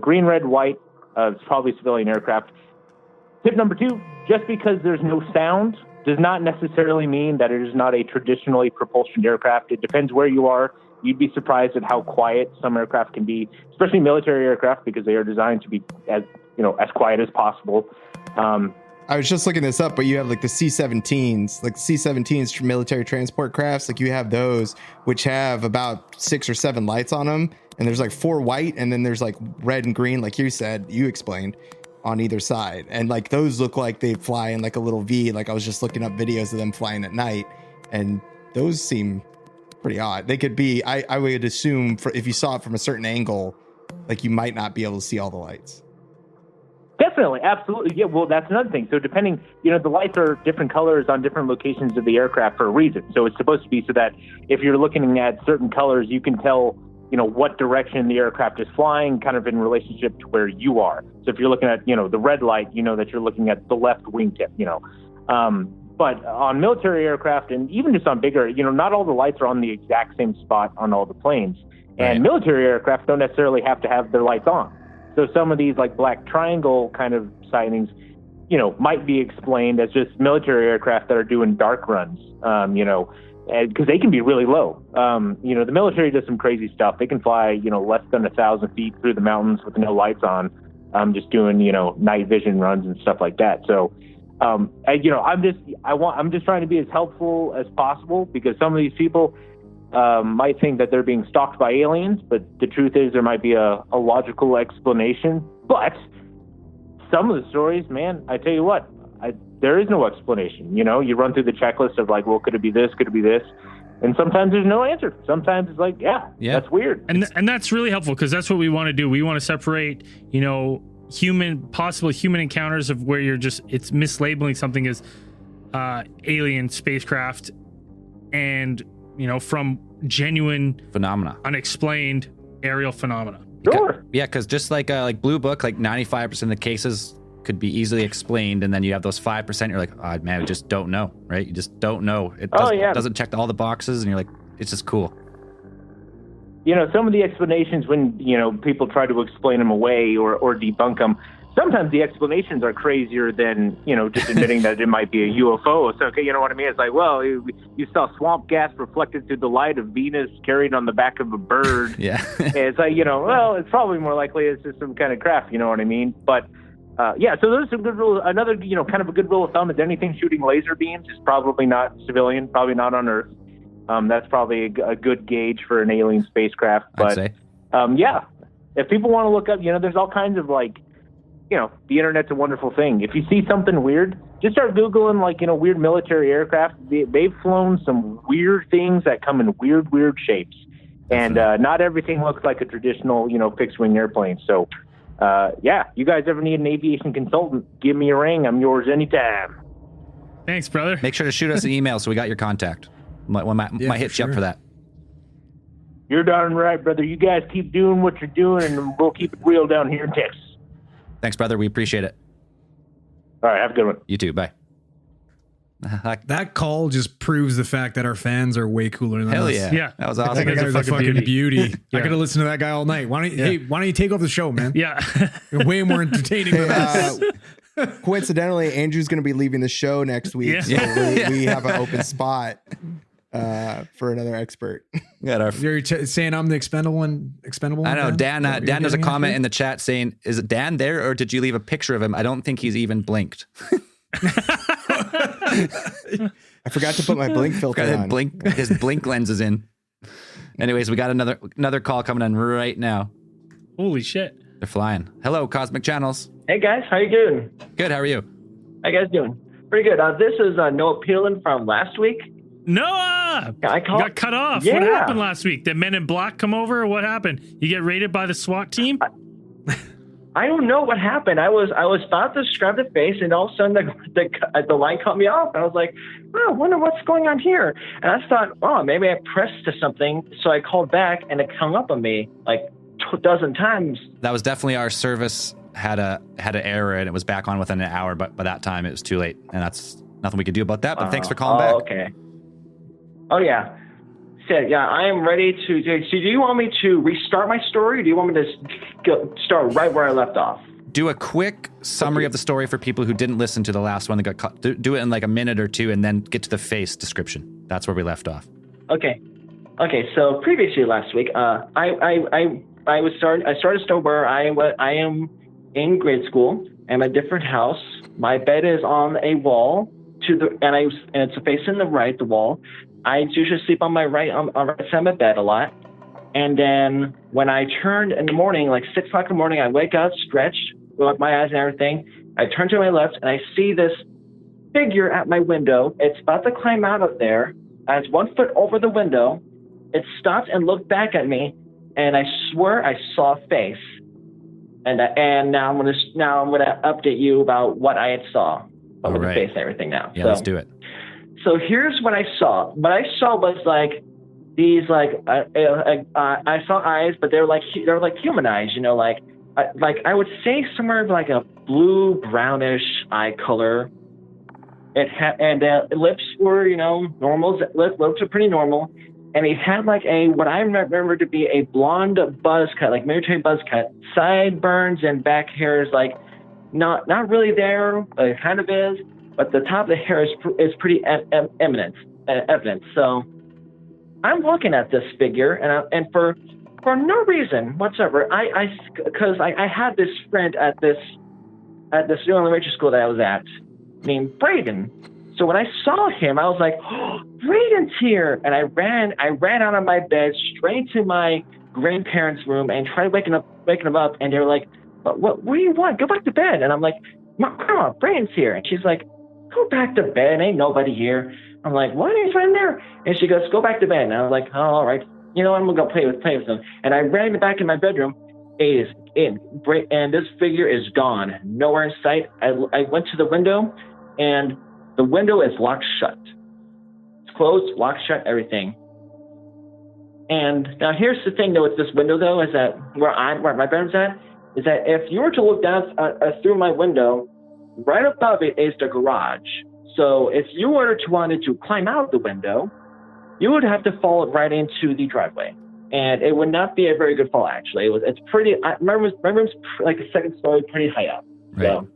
green, red, white, it's probably civilian aircraft. Tip number 2, just because there's no sound does not necessarily mean that it is not a traditionally propulsion aircraft. It depends where you are. You'd be surprised at how quiet some aircraft can be, especially military aircraft, because they are designed to be as quiet as possible. I was just looking this up, but you have like the C-17s, like C-17s for military transport crafts. Like you have those, which have about 6 or 7 lights on them. And there's like 4 white, and then there's like red and green, like you explained, on either side. And like those look like they fly in like a little V. Like I was just looking up videos of them flying at night, and those seem pretty odd. They could be, I would assume, if you saw it from a certain angle, like you might not be able to see all the lights. Definitely, absolutely. Yeah, well, that's another thing. So depending, the lights are different colors on different locations of the aircraft for a reason. So it's supposed to be so that if you're looking at certain colors, you can tell what direction the aircraft is flying kind of in relationship to where you are. So if you're looking at, the red light, that you're looking at the left wingtip, But on military aircraft and even just on bigger, not all the lights are on the exact same spot on all the planes. And military aircraft don't necessarily have to have their lights on. So some of these like black triangle kind of sightings, might be explained as just military aircraft that are doing dark runs, because they can be really low. The military does some crazy stuff. They can fly, less than 1,000 feet through the mountains with no lights on, just doing, night vision runs and stuff like that. So, I'm just trying to be as helpful as possible, because some of these people, might think that they're being stalked by aliens, but the truth is there might be a logical explanation. But some of the stories, man, I tell you what, there is no explanation. You know, you run through the checklist of like, well, could it be this? Could it be this? And sometimes there's no answer. Sometimes it's like, yeah. That's weird. And that's really helpful because that's what we want to do. We want to separate, you know, possible human encounters of where it's mislabeling something as alien spacecraft and, you know, from genuine phenomena, unexplained aerial phenomena. Sure. Yeah, because just like Blue Book, like 95% of the cases could be easily explained, and then you have those 5%. You're like, oh man, we just don't know, right? You just don't know. It doesn't check all the boxes, and you're like, it's just cool. You know, some of the explanations when, you know, people try to explain them away or debunk them, sometimes the explanations are crazier than, you know, just admitting that it might be a UFO. So, okay, you know what I mean? It's like, well, you saw swamp gas reflected through the light of Venus carried on the back of a bird. Yeah. It's like, you know, well, it's probably more likely it's just some kind of craft, you know what I mean? But, so those are some good rules. Another, you know, kind of a good rule of thumb is anything shooting laser beams is probably not civilian, probably not on Earth. That's probably a good gauge for an alien spacecraft. But, I'd say. If people want to look up, you know, there's all kinds of like, you know, the internet's a wonderful thing. If you see something weird, just start Googling, like, you know, weird military aircraft. They've flown some weird things that come in weird shapes. And not everything looks like a traditional, you know, fixed-wing airplane. So, you guys ever need an aviation consultant, give me a ring. I'm yours anytime. Thanks, brother. Make sure to shoot us an email so we got your contact. Might hit you up for that. You're darn right, brother. You guys keep doing what you're doing, and we'll keep it real down here in Texas. Thanks, brother. We appreciate it. All right, have a good one. You too. Bye. That call just proves the fact that our fans are way cooler than us. Hell yeah. Yeah. That was That awesome. guy's a fucking beauty. Yeah. I could have listened to that guy all night. Why don't you take over the show, man? Yeah. You're way more entertaining than us. Coincidentally, Andrew's going to be leaving the show next week. Yeah. So we have an open spot for another expert. You're saying I'm the expendable one? I know. Dan does a comment in in the chat saying, is it Dan there or did you leave a picture of him? I don't think he's even blinked. I forgot to put my blink filter on. His blink lenses in. Anyways, we got another call coming in right now. Holy shit. They're flying. Hello, Cosmic Channels. Hey guys, how you doing? Good. How are you? How you guys doing? Pretty good. This is Noah Peelan from last week. Noah! I You got cut off. Yeah. What happened last week? Did Men in Black come over or what happened? You get raided by the SWAT team? I don't know what happened. I was about to describe the face, and all of a sudden the line cut me off. And I was like, oh, I wonder what's going on here. And I thought, oh, maybe I pressed to something. So I called back, and it hung up on me like a dozen times. That was definitely our service had an error and it was back on within an hour, but by that time it was too late, and that's nothing we could do about that. But thanks for calling back. Okay. Oh yeah. So yeah, I am ready to. So do you want me to restart my story, or do you want me to start right where I left off? Do a quick summary of the story for people who didn't listen to the last one that got caught. Do it in like a minute or two, and then get to the face description. That's where we left off. Okay. So previously last week, I started a story where I am in grade school. I'm at a different house. My bed is on a wall and it's facing the right, the wall. I usually sleep on my right side of my bed a lot. And then when I turned in the morning, like 6 o'clock in the morning, I wake up, stretch, rub my eyes and everything. I turn to my left and I see this figure at my window. It's about to climb out of there. I was 1 foot over the window. It stopped and looked back at me, and I swear I saw a face. And now I'm gonna update you about what I had saw with the face and everything now. Yeah, let's do it. So here's what I saw. What I saw was like these I saw eyes, but they were like human eyes. You know, like I would say somewhere like a blue brownish eye color. It had lips were normal. Lips are pretty normal. And he had like what I remember to be a blonde buzz cut, like military buzz cut, sideburns and back hair is like not really there, but it kind of is. But the top of the hair is pretty evident. So I'm looking at this figure, and for no reason whatsoever, because I had this friend at this New England Rachel school that I was at named Braden. So when I saw him, I was like, oh, Braden's here. And I ran out of my bed straight to my grandparents' room and tried waking them up. And they were like, what do you want? Go back to bed. And I'm like, Grandma, Braden's here. And she's like, go back to bed. Ain't nobody here. I'm like, what? He's right in there. And she goes, go back to bed. And I was like, oh, all right. You know, I'm going to go play with them. And I ran back in my bedroom. It is in. And this figure is gone. Nowhere in sight. I went to the window, and the window is locked shut. It's closed, locked shut, everything. And now here's the thing, though, with this window, though, is that where my bedroom's at, is that if you were to look down through my window, right above it is the garage. So if you were to wanted to climb out the window, you would have to fall right into the driveway. And it would not be a very good fall, actually. It's pretty, my room's like a second story, pretty high up. Right.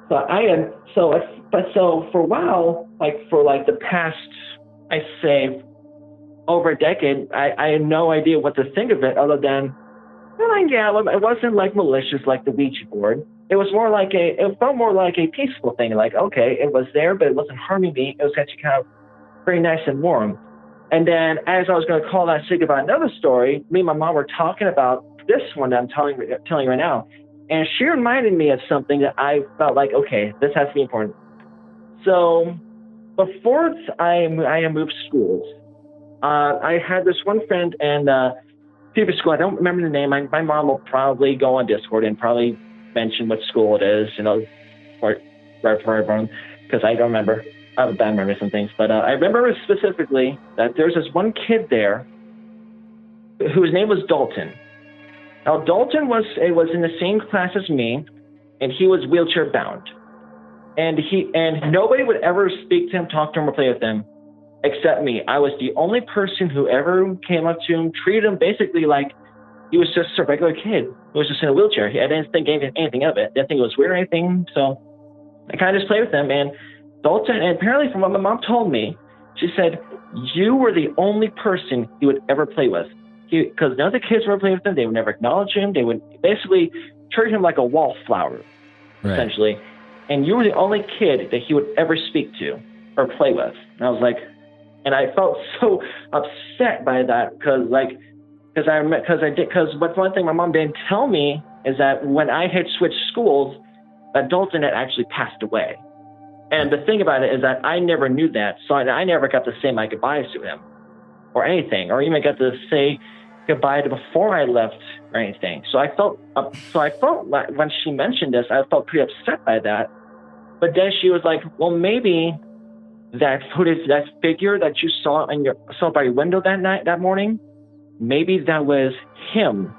So for a while, for the past, I say, over a decade, I had no idea what to think of it other than, it wasn't malicious like the Ouija board. It was more it felt more like a peaceful thing. Okay, it was there, but it wasn't harming me. It was actually kind of very nice and warm. And then as I was going to call that sick about another story, me and my mom were talking about this one that I'm telling you right now. And she reminded me of something that I felt like, okay, this has to be important. So before I moved schools, I had this one friend in previous school. I don't remember the name. My mom will probably go on Discord and probably mention what school it is, for everyone, because I don't remember. I have a bad memory of some things. But I remember specifically that there's this one kid there whose name was Dalton. Now, Dalton was in the same class as me, and he was wheelchair bound. And nobody would ever speak to him, talk to him, or play with him, except me. I was the only person who ever came up to him, treated him basically like he was just a regular kid who was just in a wheelchair. I didn't think anything of it. Didn't think it was weird or anything. So I kind of just played with him. And Dalton, and apparently from what my mom told me, she said, you were the only person he would ever play with. Because none of the kids would play with him. They would never acknowledge him. They would basically treat him like a wallflower, essentially. And you were the only kid that he would ever speak to or play with. And I was like, and I felt so upset by that because one thing my mom didn't tell me is that when I had switched schools, that Dalton had actually passed away. And the thing about it is that I never knew that, so I never got to say my goodbyes to him or anything, or even got to say goodbye to before I left or anything. So I felt like when she mentioned this, I felt pretty upset by that. But then she was like, well, maybe that footage, that figure that you saw by your window that morning, maybe that was him.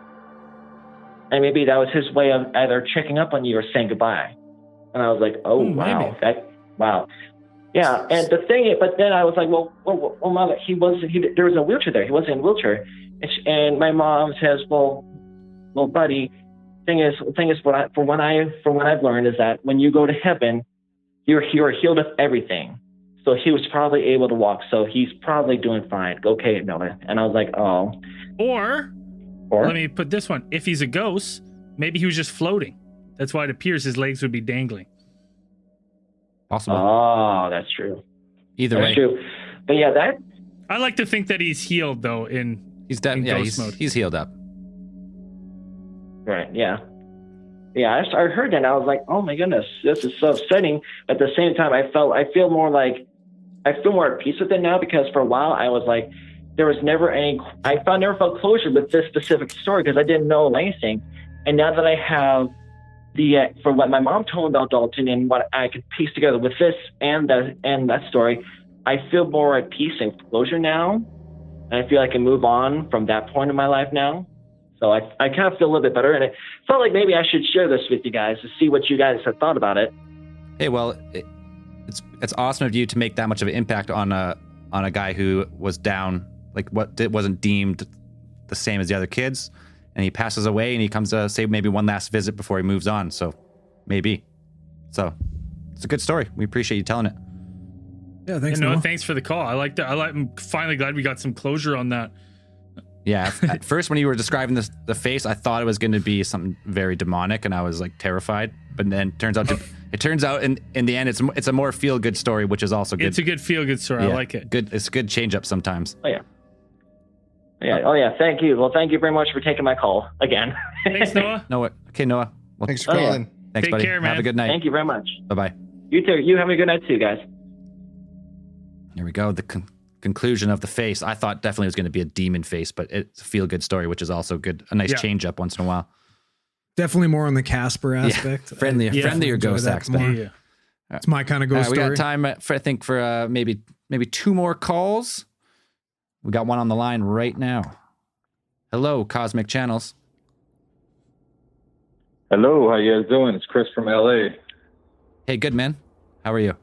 And maybe that was his way of either checking up on you or saying goodbye. And I was like, oh, wow. Wow. Yeah. And the thing is, but then I was like, well, Mom, there was a wheelchair there. He wasn't in a wheelchair. And my mom says, well, buddy, thing is, from what I've learned is that when you go to heaven, you're healed of everything. So he was probably able to walk. So he's probably doing fine. Okay, Noah. And I was like, oh. Or let me put this one. If he's a ghost, maybe he was just floating. That's why it appears his legs would be dangling. Possible. Oh, that's true. Either way. That's true. But yeah, I like to think that he's healed though he's ghost mode. He's healed up. Right, yeah. Yeah, I heard that and I was like, oh my goodness, this is so upsetting. At the same time, I feel more at peace with it now, because for a while I was like, there was never never felt closure with this specific story because I didn't know anything. And now that I have for what my mom told me about Dalton and what I could piece together with this and that story, I feel more at peace and closure now. And I feel I can move on from that point in my life now. So I kind of feel a little bit better. And it felt like maybe I should share this with you guys to see what you guys have thought about it. Hey, well, it's awesome of you to make that much of an impact on a guy who was down, wasn't deemed the same as the other kids. And he passes away and he comes to say maybe one last visit before he moves on. So maybe. So it's a good story. We appreciate you telling it. Yeah, thanks. Thanks for the call. I like that. I'm finally glad we got some closure on that. Yeah, at first when you were describing the face, I thought it was going to be something very demonic, and I was like terrified. But then it turns out in the end it's a more feel good story, which is also good. It's a good feel good story. Yeah, I like it. Good. It's a good change up sometimes. Oh yeah. Yeah. Oh yeah. Thank you. Well, thank you very much for taking my call again. Thanks, Noah. Noah. Okay, Noah. Well, Thanks for calling. thanks, Take buddy. care, man. Have a good night. Thank you very much. Bye bye. You too. You have a good night too, guys. Here we go. The conclusion of the face. I thought definitely it was going to be a demon face, but it's a feel good story, which is also good. A nice change up once in a while. Definitely more on the Casper aspect. Friendlier ghost aspect. Yeah. It's my kind of ghost We story. got time for maybe 2 more calls. We got one on the line right now. Hello, Cosmic Channels. Hello, how you guys doing? It's Chris from LA. Hey, good man. How are you?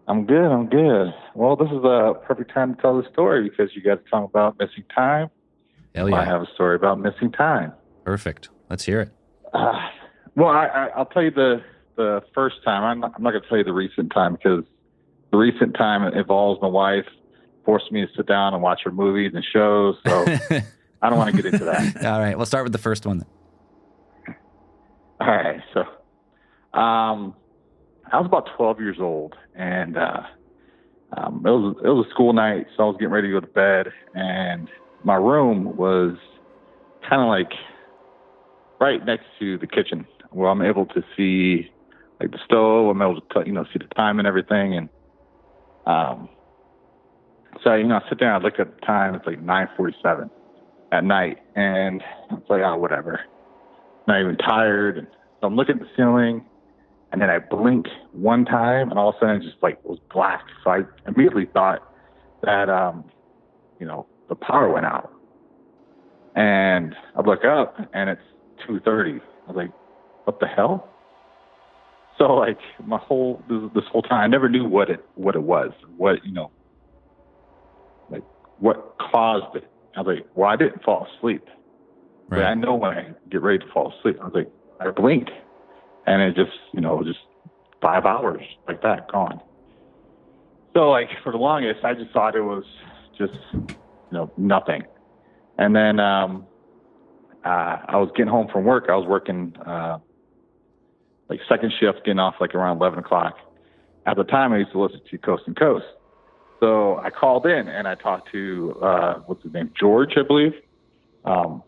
I'm good. Well, this is a perfect time to tell the story because you guys talk about missing time. Hell yeah. I have a story about missing time. Perfect. Let's hear it. Well, I'll tell you the first time. I'm not going to tell you the recent time because the recent time involves my wife forced me to sit down and watch her movies and shows. So I don't want to get into that. All right. We'll start with the first one. All right. So I was about 12 years old, and it was a school night, so I was getting ready to go to bed, and my room was kind of like right next to the kitchen, where I'm able to see like the stove. I'm able to see the time and everything, and so I sit there, I look at the time. It's like 9:47 at night, and it's like, oh, whatever. Not even tired, and so I'm looking at the ceiling. And then I blink one time, and all of a sudden it just like was black. So I immediately thought that, the power went out. And I look up, and it's 2:30. I was like, what the hell? So like this whole time, I never knew what it was, what caused it. I was like, well, I didn't fall asleep. Right. But I know when I get ready to fall asleep. I was like, I blinked. And it just 5 hours like that, gone. So like for the longest, I just thought it was just, nothing. And then I was getting home from work. I was working like second shift, getting off like around 11 o'clock. At the time, I used to listen to Coast and Coast. So I called in and I talked to, what's his name? George, I believe.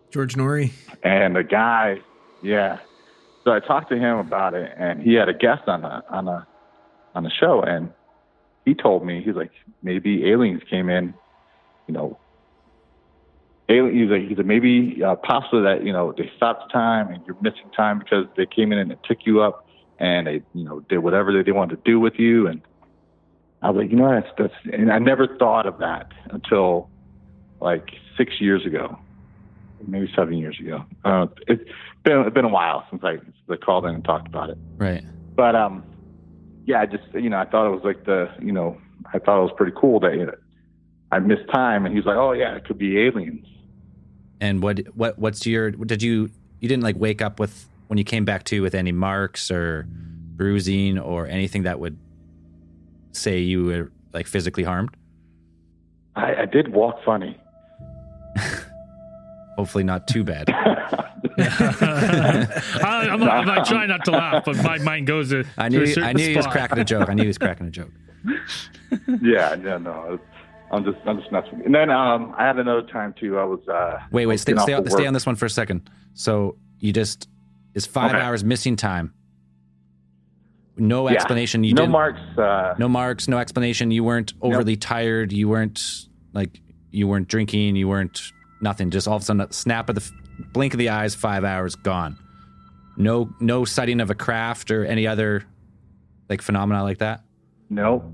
George Norrie. And the guy, yeah. So I talked to him about it, and he had a guest on the show, and he told me, he's like, maybe aliens came in, he's like maybe possibly that they stopped time and you're missing time because they came in and they took you up and they did whatever they wanted to do with you. And I was like, that's and I never thought of that until like 6 years ago. Maybe 7 years ago. It's been a while since I called in and talked about it. Right. But yeah, I just I thought it was like I thought it was pretty cool that I missed time, and he's like, oh yeah, it could be aliens. And what's your you didn't like wake up with when you came back to with any marks or bruising or anything that would say you were like physically harmed? I did walk funny. Hopefully not too bad. I'm trying not to laugh, but my mind goes to I knew a certain he was spot. cracking a joke. I knew he was cracking a joke. Yeah, no, I'm just messing. And then I had another time too. I was Wait, stay on this one for a second. So it's 5 hours missing time. No explanation. No marks. No marks. No explanation. You weren't overly tired. You weren't drinking. You weren't nothing. Just all of a sudden, a snap of the blink of the eyes. 5 hours gone. No sighting of a craft or any other like phenomena like that. No.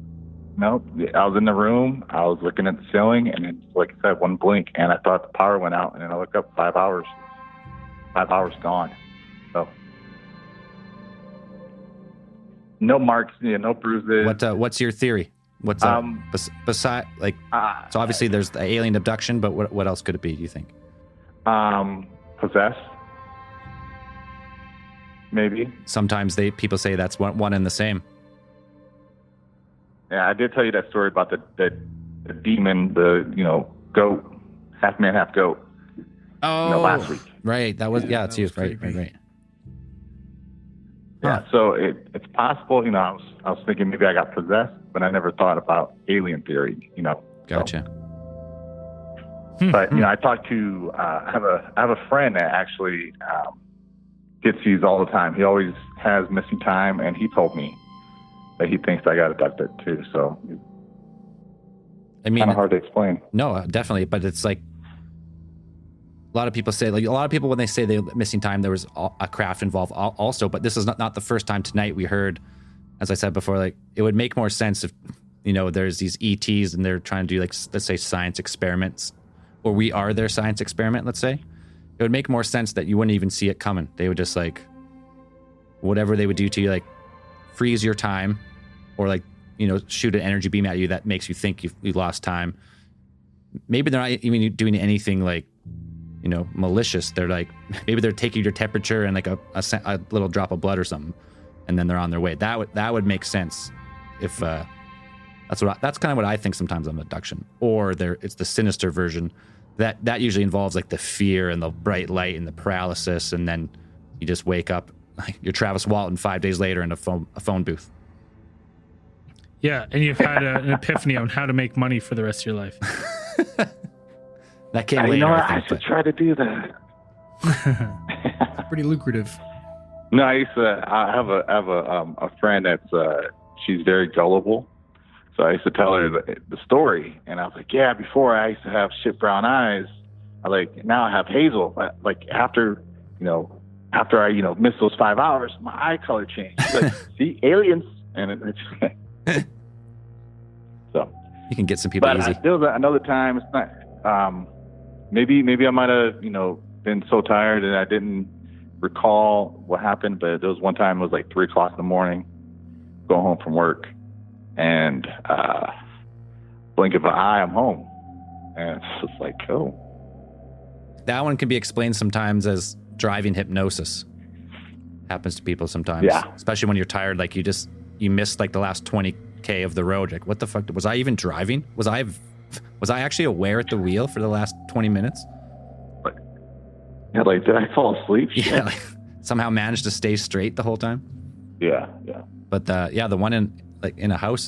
I was in the room. I was looking at the ceiling, and then, like I said, one blink, and I thought the power went out. And then I look up, 5 hours. 5 hours gone. So. No marks, no bruises. What's your theory? What's beside like? So obviously there's the alien abduction, but what else could it be? Do you think? Possessed, maybe. Sometimes people say that's one and the same. Yeah, I did tell you that story about the demon, the goat half man, half goat. Oh, last week. Right. That was Yeah, it's that you. was Right. creepy. Right. Yeah, so it's possible. I was thinking maybe I got possessed, but I never thought about alien theory. Gotcha. But I talked to I have a friend that actually gets these all the time. He always has missing time, and he told me that he thinks I got abducted too. So I mean, kind of hard to explain. no, definitely, but it's like a lot of people say, like a lot of people when they say they're missing time, there was a craft involved also. But this is not the first time tonight we heard, as I said before, like it would make more sense if there's these ETs and they're trying to do like let's say science experiments, or we are their science experiment. Let's say it would make more sense that you wouldn't even see it coming. They would just like whatever they would do to you, like freeze your time, or like shoot an energy beam at you that makes you think you lost time. Maybe they're not even doing anything like malicious. They're like maybe they're taking your temperature and like a little drop of blood or something, and then they're on their way. That would make sense if that's kind of what I think sometimes on abduction. Or it's the sinister version that usually involves like the fear and the bright light and the paralysis, and then you just wake up like you're Travis Walton 5 days later in a phone booth. Yeah, and you've had an epiphany on how to make money for the rest of your life. That came later. I should try to do that. Pretty lucrative. No, I have a friend that's she's very gullible. So I used to tell her the story, and I was like, yeah, before I used to have shit brown eyes. Now I have hazel. But like after I miss those 5 hours, my eye color changed. She's like, see, aliens, and it's so you can get some people easy. There was another time. It's not. Maybe I might have been so tired that I didn't recall what happened. But there was one time it was like 3 o'clock in the morning, going home from work, and blink of an eye, I'm home, and it's just like, oh. That one can be explained sometimes as driving hypnosis. Happens to people sometimes. Yeah. Especially when you're tired, like you missed like the last 20K of the road. Like, what the fuck? Was I even driving? Was I actually aware at the wheel for the last 20 minutes? Yeah, like, did I fall asleep? Yeah, like, somehow managed to stay straight the whole time. Yeah. But the one in a house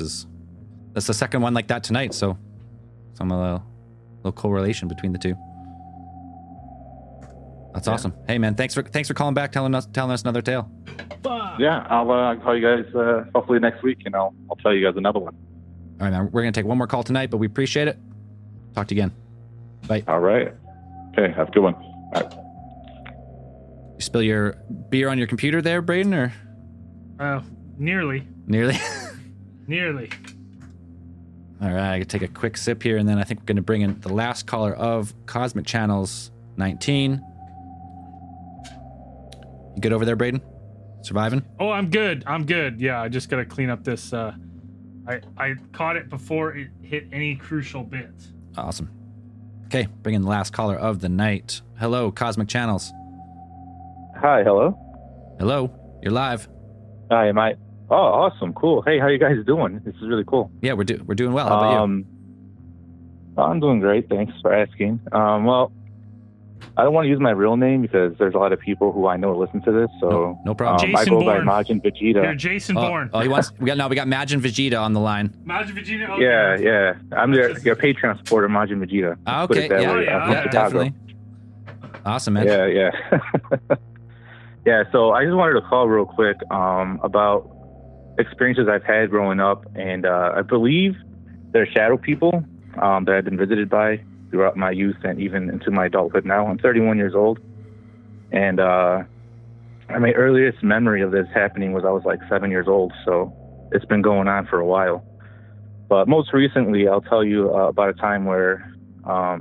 that's the second one like that tonight. So some little correlation between the two. That's awesome. Hey man, thanks for calling back, telling us another tale. Yeah, I'll call you guys hopefully next week, and I'll tell you guys another one. All right, man. We're gonna take one more call tonight, but we appreciate it. Talk to you again. Bye. All right. Okay, have a good one. All right. You spill your beer on your computer there, Braden, or? Nearly. Nearly. Nearly. All right, I can take a quick sip here, and then I think we're gonna bring in the last caller of Cosmic Channels 19. You good over there, Braden? Surviving? Oh, I'm good. Yeah, I just gotta clean up this. I caught it before it hit any crucial bits. Awesome. Okay, bring in the last caller of the night. Hello, Cosmic Channels. Hi, hello. Hello, you're live. Hi, am I? Oh, awesome, cool. Hey, how you guys doing? This is really cool. Yeah, we're doing well. How about you? I'm doing great. Thanks for asking. Well, I don't want to use my real name because there's a lot of people who I know listen to this. So no problem. I go by Majin Vegeta. You're Jason Bourne. Oh, we got Majin Vegeta on the line. Majin Vegeta. Okay. Yeah. I'm your Patreon supporter, Majin Vegeta. Okay. Yeah, definitely. Awesome, man. Yeah. Yeah. So I just wanted to call real quick about experiences I've had growing up, and I believe they're shadow people that I've been visited by throughout my youth and even into my adulthood now. I'm 31 years old, and my earliest memory of this happening was I was like 7 years old, so it's been going on for a while. But most recently, I'll tell you about a time where I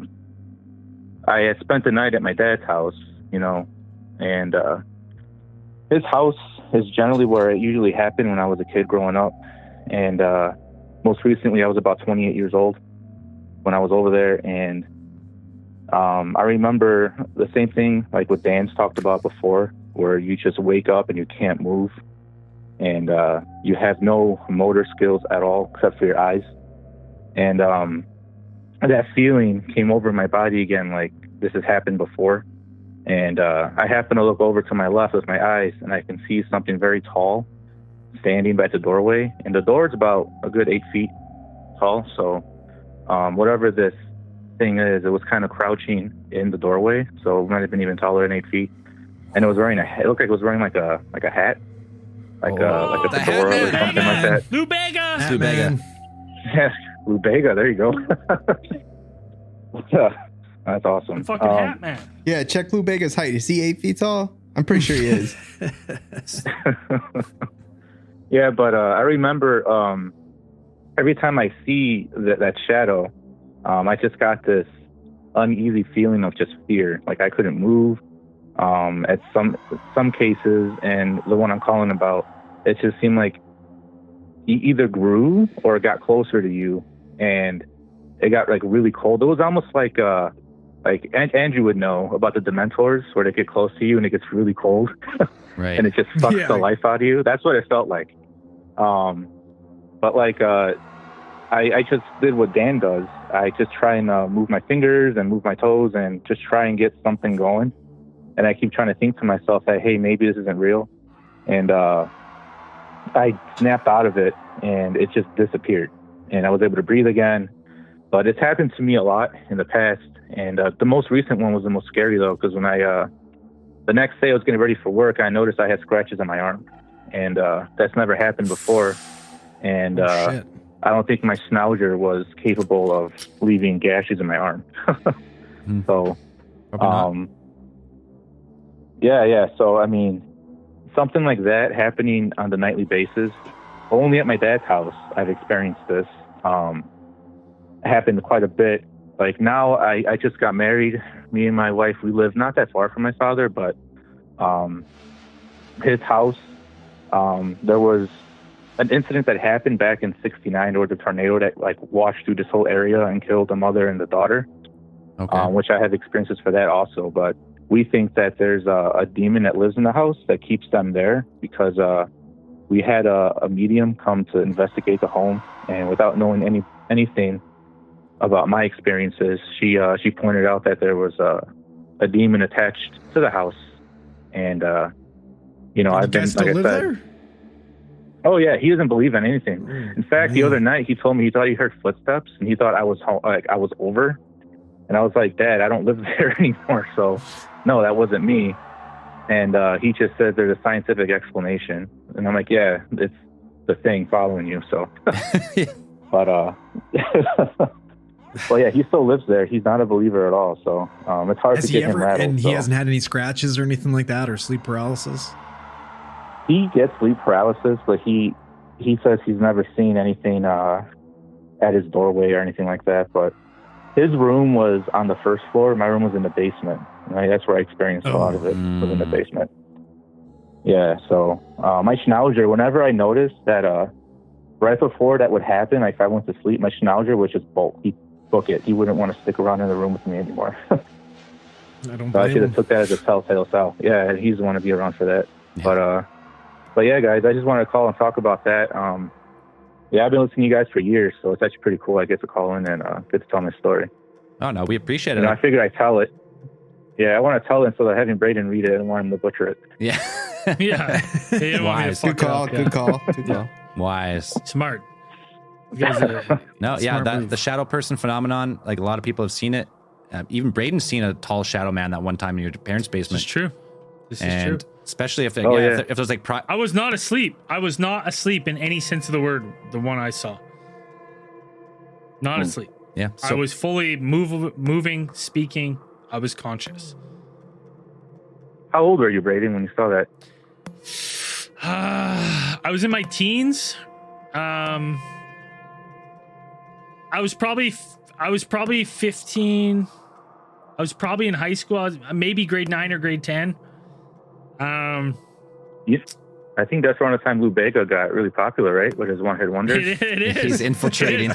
had spent the night at my dad's house, and his house is generally where it usually happened when I was a kid growing up. And most recently, I was about 28 years old when I was over there, and I remember the same thing like what Dan's talked about before, where you just wake up and you can't move, and you have no motor skills at all except for your eyes. And that feeling came over my body again, like this has happened before. And I happen to look over to my left with my eyes, and I can see something very tall standing by the doorway. And the door is about a good 8 feet tall. So whatever this thing is, it was kind of crouching in the doorway. So it might have been even taller than 8 feet. And it was wearing it looked like it was wearing like a hat, like a fedora or something like that. Lou Bega. Lou Bega. Yes, Lou Bega. There you go. That's awesome. Fucking Hat Man. Yeah, check Lou Bega's height. Is he 8 feet tall? I'm pretty sure he is. Yeah, but I remember every time I see that shadow, I just got this uneasy feeling of just fear. Like I couldn't move. At some cases, and the one I'm calling about, it just seemed like he either grew or got closer to you, and it got like really cold. It was almost like Andrew would know about the Dementors, where they get close to you and it gets really cold, Right. and it just sucks the life out of you. That's what it felt like. But like I just did what Dan does. I just try and move my fingers and move my toes and just try and get something going. And I keep trying to think to myself that, hey, maybe this isn't real. And I snapped out of it, and it just disappeared. And I was able to breathe again. But it's happened to me a lot in the past. And the most recent one was the most scary, though, because when the next day I was getting ready for work, I noticed I had scratches on my arm. And that's never happened before. And I don't think my schnauzer was capable of leaving gashes in my arm. So, yeah. So, I mean, something like that happening on the nightly basis, only at my dad's house, I've experienced this. Happened quite a bit. Like now, I just got married. Me and my wife, we live not that far from my father, but his house, there was an incident that happened back in '69. There was a tornado that like washed through this whole area and killed the mother and the daughter, which I have experiences for that also. But we think that there's a demon that lives in the house that keeps them there because we had a medium come to investigate the home, and without knowing anything about my experiences, she pointed out that there was a demon attached to the house, and I've been like I said. There? Oh yeah, he doesn't believe in anything. In fact, the other night he told me he thought he heard footsteps, and he thought I was home, like I was over, and I was like, Dad, I don't live there anymore, so no, that wasn't me. And he just said there's a scientific explanation, and I'm like, yeah, it's the thing following you. So, but well, yeah, he still lives there. He's not a believer at all, so it's hard to get him rattled. And he hasn't had any scratches or anything like that, or sleep paralysis. He gets sleep paralysis, but he says he's never seen anything at his doorway or anything like that. But his room was on the first floor. My room was in the basement. Right? That's where I experienced a lot of it, was in the basement. Yeah, so my schnauzer, whenever I noticed that right before that would happen, like if I went to sleep, my schnauzer would just bolt. He'd book it. He wouldn't want to stick around in the room with me anymore. I should have took that as a telltale sign. Yeah, he's the one to be around for that. Yeah. But yeah, guys, I just wanted to call and talk about that. Yeah, I've been listening to you guys for years, so it's actually pretty cool. I get to call in and get to tell my story. Oh, no, we appreciate it. I figured I'd tell it. Yeah, I want to tell it instead of having Braden read it. I don't want him to butcher it. Yeah. Yeah. Wise. Good call. Wise. Smart. You guys the shadow person phenomenon, like a lot of people have seen it. Even Braden's seen a tall shadow man that one time in your parents' basement. This is true. This is true. Especially if there's like I was not asleep. I was not asleep in any sense of the word. The one I saw. Not asleep. Yeah. I was fully moving, speaking. I was conscious. How old were you, Braden, when you saw that? I was in my teens. I was probably 15. I was probably in high school. I was maybe grade 9 or grade 10. I think that's around the time Lou Bega got really popular, right? With his one-hit wonders. It is. He's infiltrating.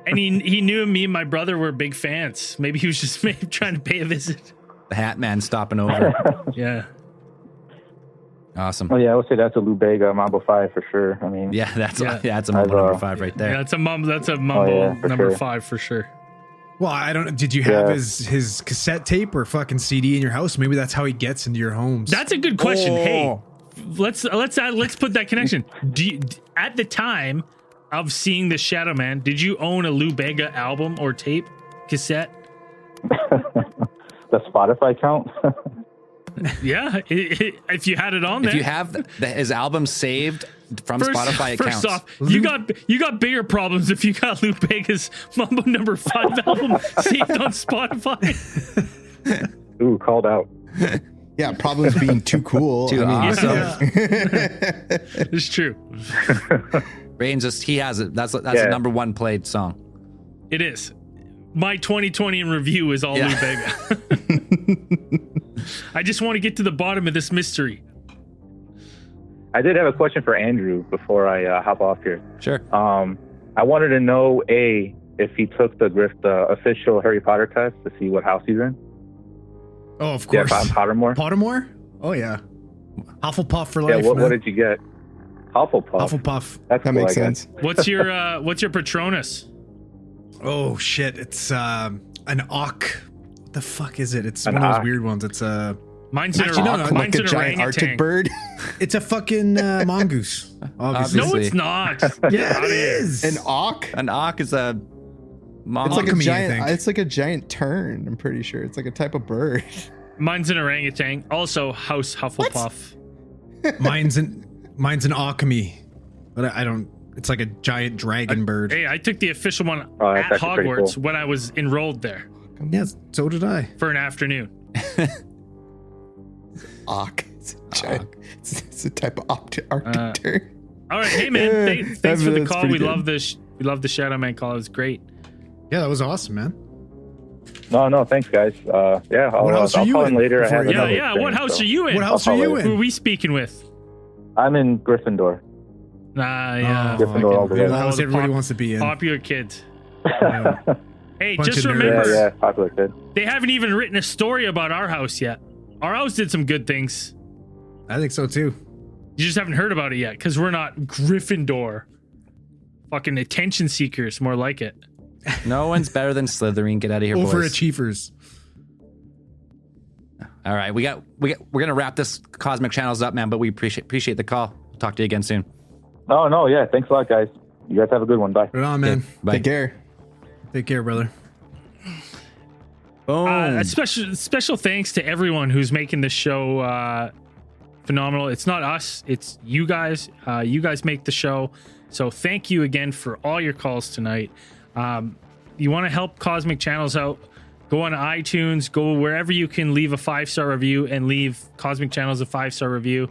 And he knew me and my brother were big fans. Maybe he was just trying to pay a visit. The Hat Man stopping over. Yeah. Awesome. Oh yeah, I would say that's a Lou Bega Mambo 5 for sure. I mean, that's a Mambo number 5 right there. Yeah, that's a Mambo number 5 for sure. Well, I don't. Did you have Yeah. his cassette tape or fucking CD in your house? Maybe that's how he gets into your homes. That's a good question. Oh. Hey, let's put that connection. At the time of seeing the Shadow Man, did you own a Lou Bega album or tape cassette? The Spotify count? Yeah, if you had it on there. If you have his album saved from Spotify, it first counts. off, you got bigger problems if you got Lou Bega's Mambo Number 5 album saved on Spotify. Ooh, called out. Yeah, problems being too cool. Too awesome. It's true. Rain he has it. That's the number one played song. It is. My 2020 in review is all Lou Bega. I just want to get to the bottom of this mystery. I did have a question for Andrew before I hop off here. Sure. I wanted to know, if he took the official Harry Potter test to see what house he's in. Oh, of course. Yeah, Pottermore. Pottermore? Oh, yeah. Hufflepuff for Yeah, life. what did you get? Hufflepuff. Hufflepuff. That That makes sense. What's your Patronus? Oh, shit. It's an Auk. What the fuck is it? It's An one of those Auk? weird ones. It's a... Mine's an Actually, no, orangutan. no, Like a giant Arctic bird. It's a fucking mongoose. Obviously. No, it's not. Yeah, it is. An auk? An auk is a It's like a Alchemy, I giant. think. It's like a giant tern. I'm pretty sure it's like a type of bird. Mine's an orangutan. Also, House Hufflepuff. Mine's an alchemy, but I don't. It's like a giant dragon bird. Hey, I took the official one Oh, that's at actually pretty Hogwarts cool. when I was enrolled there Yes, so did I. for an afternoon. Auk. It's a giant. It's a type of Arctic tern. All right, hey man, thanks for the That's call. pretty We good. love this. We love the Shadow Man call. It was great. Yeah, that was awesome, man. No, thanks, guys. Yeah, What house are I'll you call in in later. I before have you- Yeah, another yeah. What experience, house so. are you in? What house are I'll you follow Who are in? we speaking with? I'm in Gryffindor. Yeah. Gryffindor all the way. The house the everybody pop- wants to be in. Popular kids. Yeah. Hey, Bunch just of nerds. remember, Yeah, popular kid. they haven't even written a story about our house yet. Our house did some good things. I think so too. You just haven't heard about it yet because we're not Gryffindor. Fucking attention seekers, more like it. No one's better than Slytherin. Get out of here, boys. Overachievers. All right, we're gonna wrap this Cosmic Channels up, man. But we appreciate the call. Talk to you again soon. Oh, yeah. Thanks a lot, guys. You guys have a good one. Bye. Right on, man. Bye. Take care. Take care, brother. Boom. A special thanks to everyone who's making this show phenomenal. It's not us, it's you guys. You guys make the show. So thank you again for all your calls tonight. You want to help Cosmic Channels out, go on iTunes, go wherever you can leave a 5-star review and leave Cosmic Channels a 5-star review.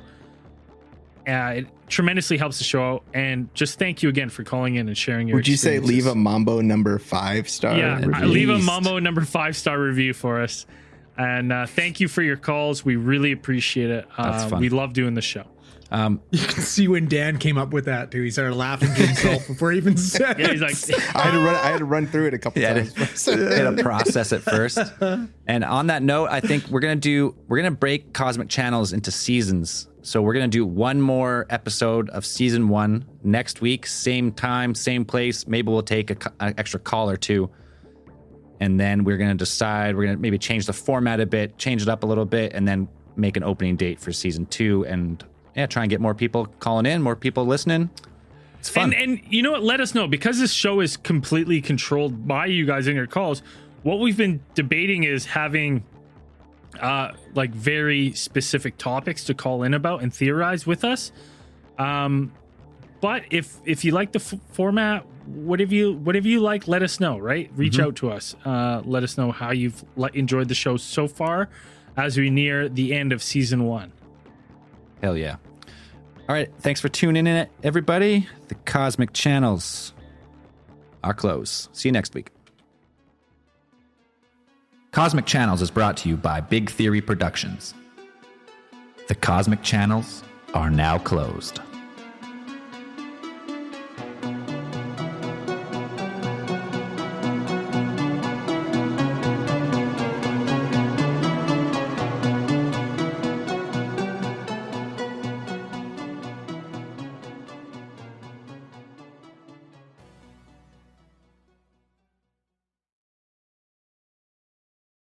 It tremendously helps the show out. And just thank you again for calling in and sharing your Would you say leave a Mambo number 5-star? Yeah, review? leave a Mambo number 5-star review for us. And thank you for your calls. We really appreciate it. That's fun. We love doing the show. You can see when Dan came up with that too. He started laughing to himself before he even said Yeah, it. he's like, I had to run through it a couple times. Had to process it first. And on that note, I think we're gonna break Cosmic Channels into seasons. So we're gonna do one more episode of season 1 next week, same time, same place. Maybe we'll take an extra call or two, and then we're gonna decide. We're gonna maybe change the format a bit, change it up a little bit, and then make an opening date for season 2. And yeah, try and get more people calling in, more people listening. It's fun. and you know what? Let us know, because this show is completely controlled by you guys in your calls. What we've been debating is having like very specific topics to call in about and theorize with us. But if you like the format, whatever you like, let us know. Right, reach out to us. Let us know how you've enjoyed the show so far as we near the end of season 1. Hell yeah. All right. Thanks for tuning in, everybody. The Cosmic Channels are closed. See you next week. Cosmic Channels is brought to you by Big Theory Productions. The Cosmic Channels are now closed.